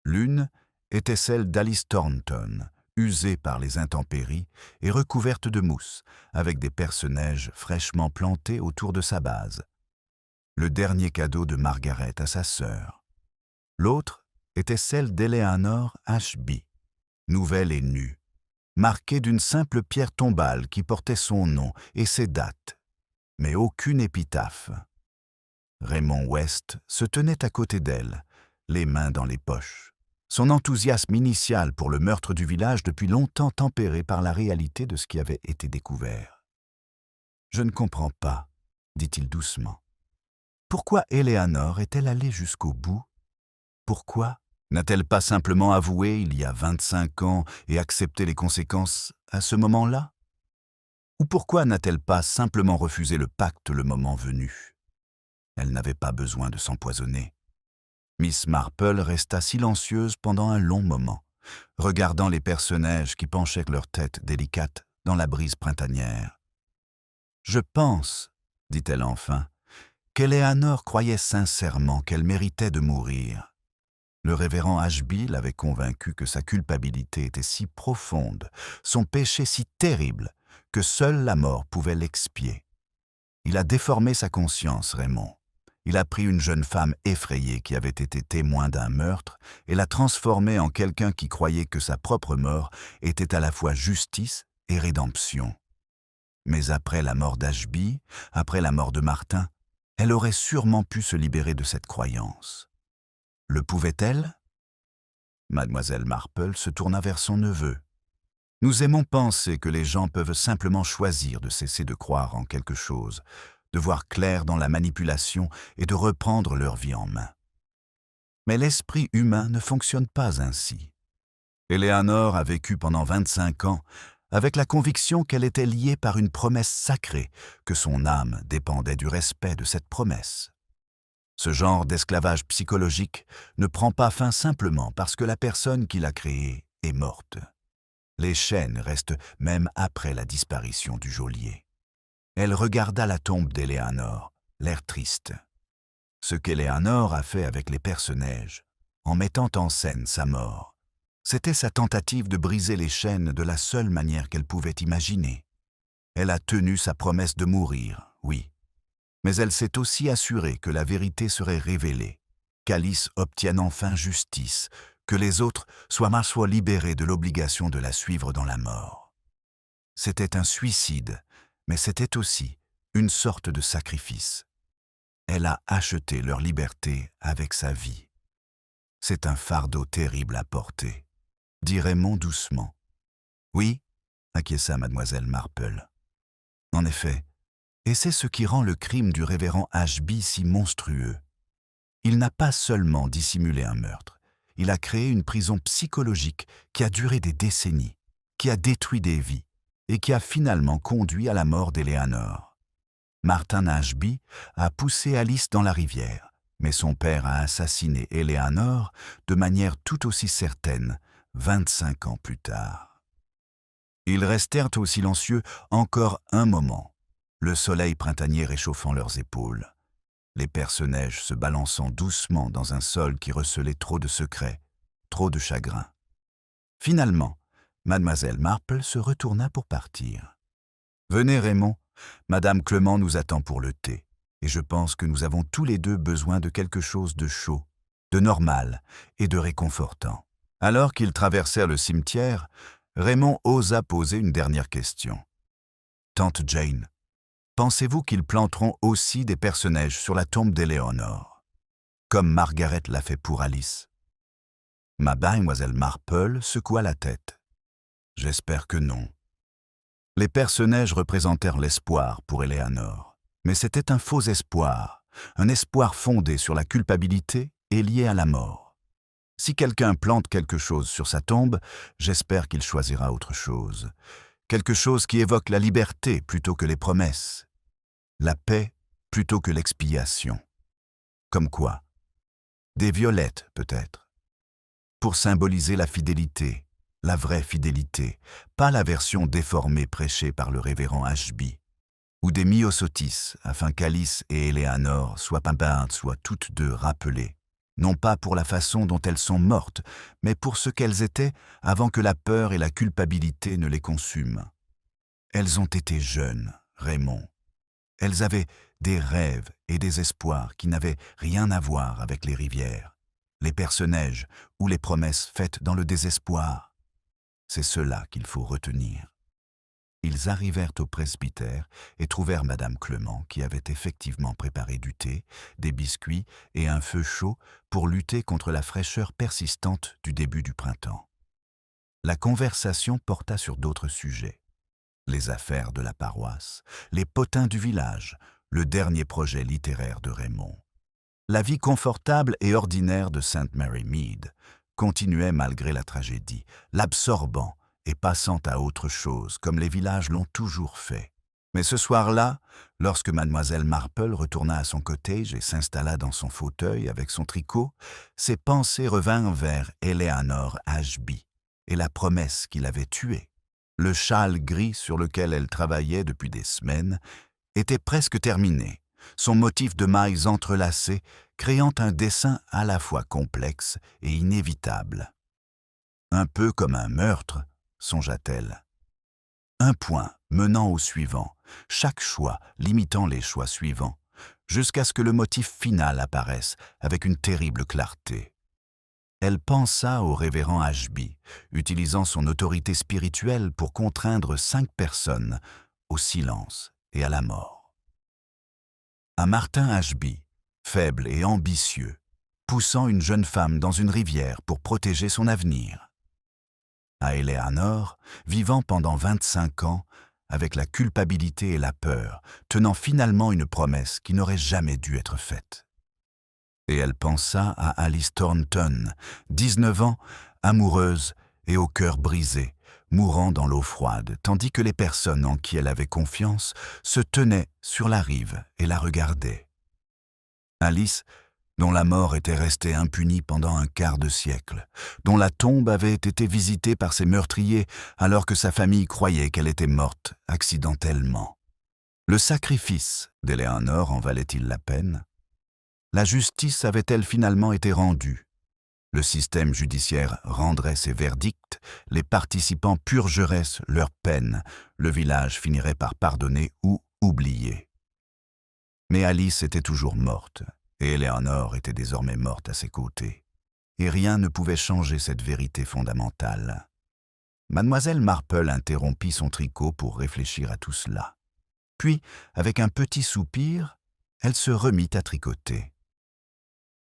L'une était celle d'Alice Thornton, usée par les intempéries et recouverte de mousse, avec des perce-neige fraîchement plantés autour de sa base. Le dernier cadeau de Margaret à sa sœur. L'autre était celle d'Eleanor Ashby, nouvelle et nue, marquée d'une simple pierre tombale qui portait son nom et ses dates, mais aucune épitaphe. Raymond West se tenait à côté d'elle, les mains dans les poches. Son enthousiasme initial pour le meurtre du village depuis longtemps tempéré par la réalité de ce qui avait été découvert. « Je ne comprends pas, » dit-il doucement. « Pourquoi Eleanor est-elle allée jusqu'au bout? Pourquoi n'a-t-elle pas simplement avoué il y a 25 ans et accepté les conséquences à ce moment-là? Ou pourquoi n'a-t-elle pas simplement refusé le pacte le moment venu? Elle n'avait pas besoin de s'empoisonner. » Miss Marple resta silencieuse pendant un long moment, regardant les perce-neige qui penchaient leurs têtes délicates dans la brise printanière. « Je pense, dit-elle enfin, qu'Eleanor croyait sincèrement qu'elle méritait de mourir. Le révérend Ashby l'avait convaincu que sa culpabilité était si profonde, son péché si terrible, que seule la mort pouvait l'expier. Il a déformé sa conscience, Raymond. Il a pris une jeune femme effrayée qui avait été témoin d'un meurtre et l'a transformée en quelqu'un qui croyait que sa propre mort était à la fois justice et rédemption. Mais après la mort d'Ashby, après la mort de Martin, elle aurait sûrement pu se libérer de cette croyance. Le pouvait-elle? Mademoiselle Marple se tourna vers son neveu. Nous aimons penser que les gens peuvent simplement choisir de cesser de croire en quelque chose, de voir clair dans la manipulation et de reprendre leur vie en main. Mais l'esprit humain ne fonctionne pas ainsi. Eleanor a vécu pendant 25 ans avec la conviction qu'elle était liée par une promesse sacrée, que son âme dépendait du respect de cette promesse. Ce genre d'esclavage psychologique ne prend pas fin simplement parce que la personne qui l'a créé est morte. Les chaînes restent même après la disparition du geôlier. Elle regarda la tombe d'Eleanor, l'air triste. Ce qu'Eleanor a fait avec les perce-neige, en mettant en scène sa mort, c'était sa tentative de briser les chaînes de la seule manière qu'elle pouvait imaginer. Elle a tenu sa promesse de mourir, oui. Mais elle s'est aussi assurée que la vérité serait révélée, qu'Alice obtienne enfin justice, que les autres soient libérés de l'obligation de la suivre dans la mort. C'était un suicide, mais c'était aussi une sorte de sacrifice. Elle a acheté leur liberté avec sa vie. C'est un fardeau terrible à porter, dit Raymond doucement. Oui, acquiesça mademoiselle Marple. En effet, et c'est ce qui rend le crime du révérend Ashby si monstrueux. Il n'a pas seulement dissimulé un meurtre, il a créé une prison psychologique qui a duré des décennies, qui a détruit des vies et qui a finalement conduit à la mort d'Eleanor. Martin Ashby a poussé Alice dans la rivière, mais son père a assassiné Eleanor de manière tout aussi certaine 25 ans plus tard. Ils restèrent au silencieux encore un moment, le soleil printanier réchauffant leurs épaules, les perce-neige se balançant doucement dans un sol qui recelait trop de secrets, trop de chagrin. Finalement, mademoiselle Marple se retourna pour partir. « Venez, Raymond, madame Clement nous attend pour le thé, et je pense que nous avons tous les deux besoin de quelque chose de chaud, de normal et de réconfortant. » Alors qu'ils traversèrent le cimetière, Raymond osa poser une dernière question. « Tante Jane, pensez-vous qu'ils planteront aussi des perce-neige sur la tombe d'Eleanor, comme Margaret l'a fait pour Alice ?» Mademoiselle Marple secoua la tête. « J'espère que non. » Les perce-neige représentèrent l'espoir pour Eleanor, mais c'était un faux espoir, un espoir fondé sur la culpabilité et lié à la mort. Si quelqu'un plante quelque chose sur sa tombe, j'espère qu'il choisira autre chose, quelque chose qui évoque la liberté plutôt que les promesses, la paix plutôt que l'expiation. Comme quoi? Des violettes, peut-être. Pour symboliser la fidélité, la vraie fidélité, pas la version déformée prêchée par le révérend Ashby. Ou des myosotis, afin qu'Alice et Eleanor soient toutes deux rappelées, non pas pour la façon dont elles sont mortes, mais pour ce qu'elles étaient avant que la peur et la culpabilité ne les consument. Elles ont été jeunes, Raymond. Elles avaient des rêves et des espoirs qui n'avaient rien à voir avec les rivières, les perce-neige ou les promesses faites dans le désespoir. C'est cela qu'il faut retenir. Ils arrivèrent au presbytère et trouvèrent Madame Clement qui avait effectivement préparé du thé, des biscuits et un feu chaud pour lutter contre la fraîcheur persistante du début du printemps. La conversation porta sur d'autres sujets. Les affaires de la paroisse, les potins du village, le dernier projet littéraire de Raymond. La vie confortable et ordinaire de St. Mary Mead continuait malgré la tragédie, l'absorbant et passant à autre chose, comme les villages l'ont toujours fait. Mais ce soir-là, lorsque mademoiselle Marple retourna à son cottage et s'installa dans son fauteuil avec son tricot, ses pensées revinrent vers Eleanor Ashby et la promesse qui l'avait tuée. Le châle gris sur lequel elle travaillait depuis des semaines était presque terminé, son motif de mailles entrelacées créant un dessin à la fois complexe et inévitable. Un peu comme un meurtre, songea-t-elle. Un point menant au suivant, chaque choix limitant les choix suivants, jusqu'à ce que le motif final apparaisse avec une terrible clarté. Elle pensa au révérend Ashby, utilisant son autorité spirituelle pour contraindre 5 personnes au silence et à la mort. À Martin Ashby, faible et ambitieux, poussant une jeune femme dans une rivière pour protéger son avenir. À Eleanor, vivant pendant 25 ans, avec la culpabilité et la peur, tenant finalement une promesse qui n'aurait jamais dû être faite. Et elle pensa à Alice Thornton, 19 ans, amoureuse et au cœur brisé, mourant dans l'eau froide, tandis que les personnes en qui elle avait confiance se tenaient sur la rive et la regardaient. Alice, dont la mort était restée impunie pendant un quart de siècle, dont la tombe avait été visitée par ses meurtriers alors que sa famille croyait qu'elle était morte accidentellement. Le sacrifice d'Eleanor en valait-il la peine? La justice avait-elle finalement été rendue? Le système judiciaire rendrait ses verdicts, les participants purgeraient leur peine, le village finirait par pardonner ou oublier. Mais Alice était toujours morte. Et Eleanor était désormais morte à ses côtés. Et rien ne pouvait changer cette vérité fondamentale. Mademoiselle Marple interrompit son tricot pour réfléchir à tout cela. Puis, avec un petit soupir, elle se remit à tricoter.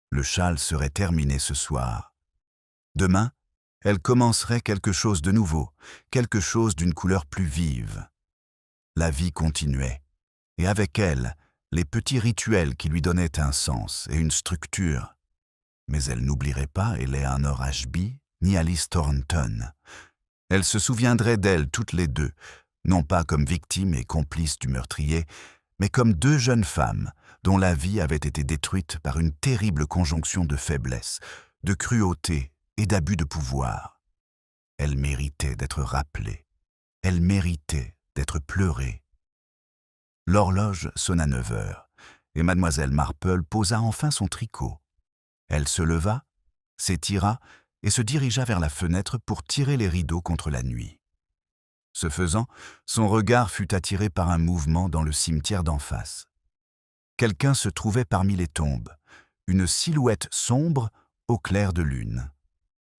Le châle serait terminé ce soir. Demain, elle commencerait quelque chose de nouveau, quelque chose d'une couleur plus vive. La vie continuait, et avec elle, les petits rituels qui lui donnaient un sens et une structure. Mais elle n'oublierait pas Eleanor Ashby ni Alice Thornton. Elle se souviendrait d'elles toutes les deux, non pas comme victimes et complices du meurtrier, mais comme 2 jeunes femmes dont la vie avait été détruite par une terrible conjonction de faiblesse, de cruauté et d'abus de pouvoir. Elles méritaient d'être rappelées. Elles méritaient d'être pleurées. L'horloge sonna 9 heures, et mademoiselle Marple posa enfin son tricot. Elle se leva, s'étira et se dirigea vers la fenêtre pour tirer les rideaux contre la nuit. Ce faisant, son regard fut attiré par un mouvement dans le cimetière d'en face. Quelqu'un se trouvait parmi les tombes, une silhouette sombre au clair de lune.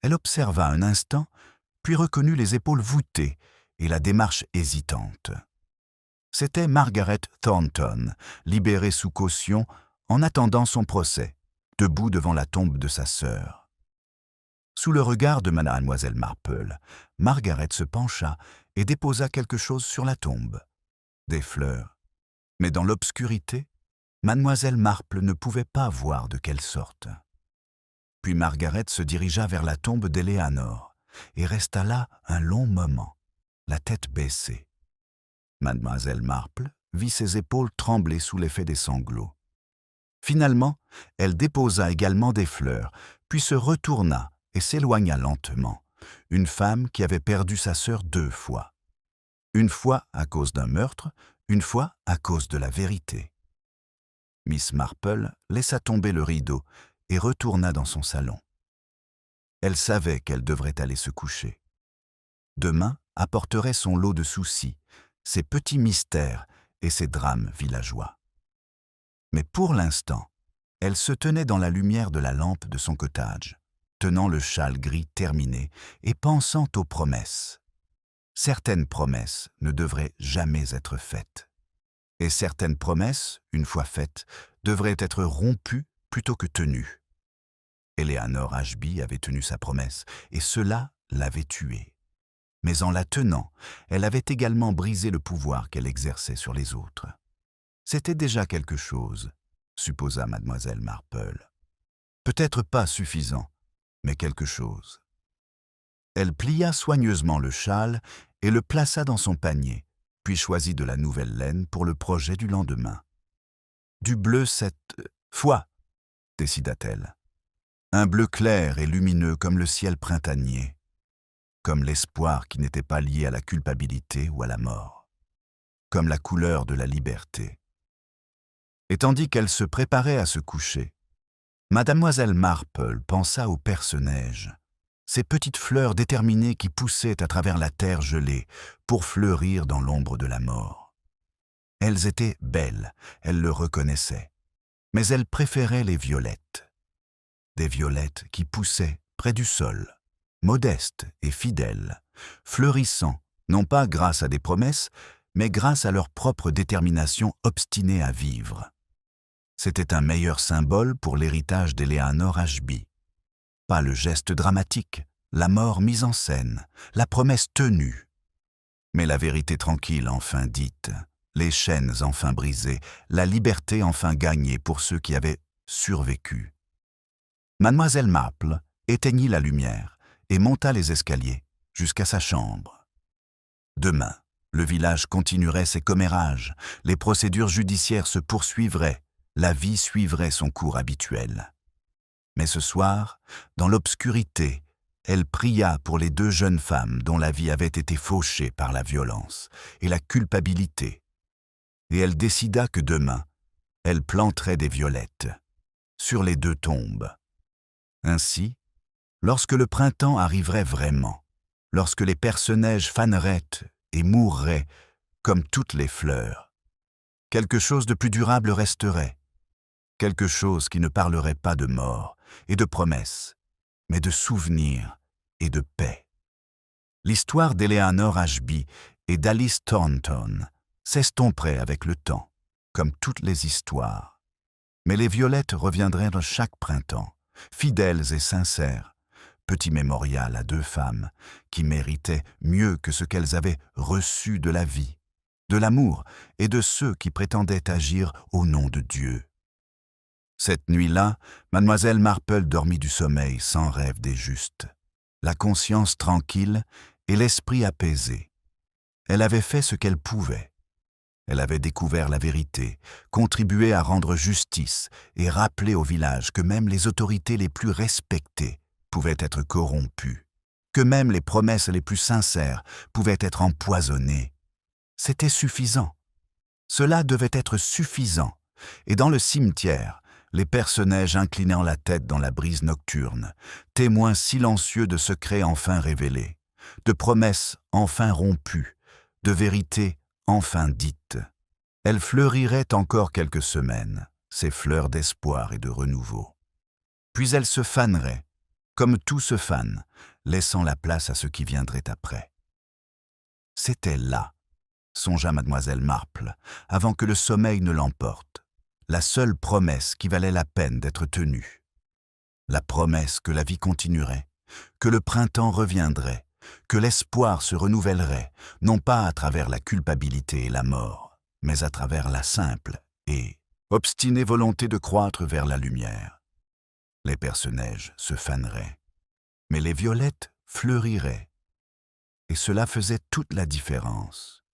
Elle observa un instant, puis reconnut les épaules voûtées et la démarche hésitante. C'était Margaret Thornton, libérée sous caution en attendant son procès, debout devant la tombe de sa sœur. Sous le regard de mademoiselle Marple, Margaret se pencha et déposa quelque chose sur la tombe. Des fleurs. Mais dans l'obscurité, mademoiselle Marple ne pouvait pas voir de quelle sorte. Puis Margaret se dirigea vers la tombe d'Eleanor et resta là un long moment. la tête baissée. Mademoiselle Marple vit ses épaules trembler sous l'effet des sanglots. Finalement, elle déposa également des fleurs, puis se retourna et s'éloigna lentement, une femme qui avait perdu sa sœur 2 fois. Une fois à cause d'un meurtre, une fois à cause de la vérité. Miss Marple laissa tomber le rideau et retourna dans son salon. Elle savait qu'elle devrait aller se coucher. Demain apporterait son lot de soucis, ses petits mystères et ses drames villageois. Mais pour l'instant, elle se tenait dans la lumière de la lampe de son cottage, tenant le châle gris terminé et pensant aux promesses. Certaines promesses ne devraient jamais être faites. Et certaines promesses, une fois faites, devraient être rompues plutôt que tenues. Eleanor Ashby avait tenu sa promesse, et cela l'avait tuée. Mais en la tenant, elle avait également brisé le pouvoir qu'elle exerçait sur les autres. C'était déjà quelque chose, supposa mademoiselle Marple. Peut-être pas suffisant, mais quelque chose. Elle plia soigneusement le châle et le plaça dans son panier, puis choisit de la nouvelle laine pour le projet du lendemain. Du bleu cette fois, décida-t-elle. Un bleu clair et lumineux comme le ciel printanier, comme l'espoir qui n'était pas lié à la culpabilité ou à la mort, comme la couleur de la liberté. Et tandis qu'elle se préparait à se coucher, mademoiselle Marple pensa au perce-neige, ces petites fleurs déterminées qui poussaient à travers la terre gelée pour fleurir dans l'ombre de la mort. Elles étaient belles, elle le reconnaissait, mais elle préférait les violettes. Des violettes qui poussaient près du sol, modestes et fidèles, fleurissant, non pas grâce à des promesses, mais grâce à leur propre détermination obstinée à vivre. C'était un meilleur symbole pour l'héritage d'Eleanor Ashby. Pas le geste dramatique, la mort mise en scène, la promesse tenue, mais la vérité tranquille enfin dite, les chaînes enfin brisées, la liberté enfin gagnée pour ceux qui avaient survécu. Mademoiselle Marple éteignit la lumière et monta les escaliers jusqu'à sa chambre. Demain, le village continuerait ses commérages, les procédures judiciaires se poursuivraient, la vie suivrait son cours habituel. Mais ce soir, dans l'obscurité, elle pria pour les 2 jeunes femmes dont la vie avait été fauchée par la violence et la culpabilité. Et elle décida que demain, elle planterait des violettes sur les 2 tombes. Ainsi, lorsque le printemps arriverait vraiment, lorsque les perce-neige faneraient et mourraient comme toutes les fleurs, quelque chose de plus durable resterait, quelque chose qui ne parlerait pas de mort et de promesses, mais de souvenirs et de paix. L'histoire d'Eleanor Ashby et d'Alice Thornton s'estomperait avec le temps, comme toutes les histoires. Mais les violettes reviendraient chaque printemps, fidèles et sincères, petit mémorial à 2 femmes qui méritaient mieux que ce qu'elles avaient reçu de la vie, de l'amour et de ceux qui prétendaient agir au nom de Dieu. Cette nuit-là, mademoiselle Marple dormit du sommeil sans rêve des justes, la conscience tranquille et l'esprit apaisé. Elle avait fait ce qu'elle pouvait. Elle avait découvert la vérité, contribué à rendre justice et rappelé au village que même les autorités les plus respectées pouvaient être corrompues, que même les promesses les plus sincères pouvaient être empoisonnées. C'était suffisant. Cela devait être suffisant. Et dans le cimetière, les perce-neige inclinant la tête dans la brise nocturne, témoins silencieux de secrets enfin révélés, de promesses enfin rompues, de vérités enfin dites. Elles fleuriraient encore quelques semaines, ces fleurs d'espoir et de renouveau. Puis elles se faneraient, comme tout se fane, laissant la place à ce qui viendrait après. C'était là, songea mademoiselle Marple, avant que le sommeil ne l'emporte, la seule promesse qui valait la peine d'être tenue. La promesse que la vie continuerait, que le printemps reviendrait, que l'espoir se renouvellerait, non pas à travers la culpabilité et la mort, mais à travers la simple et obstinée volonté de croître vers la lumière. Les perce-neige se faneraient, mais les violettes fleuriraient. et cela faisait toute la différence.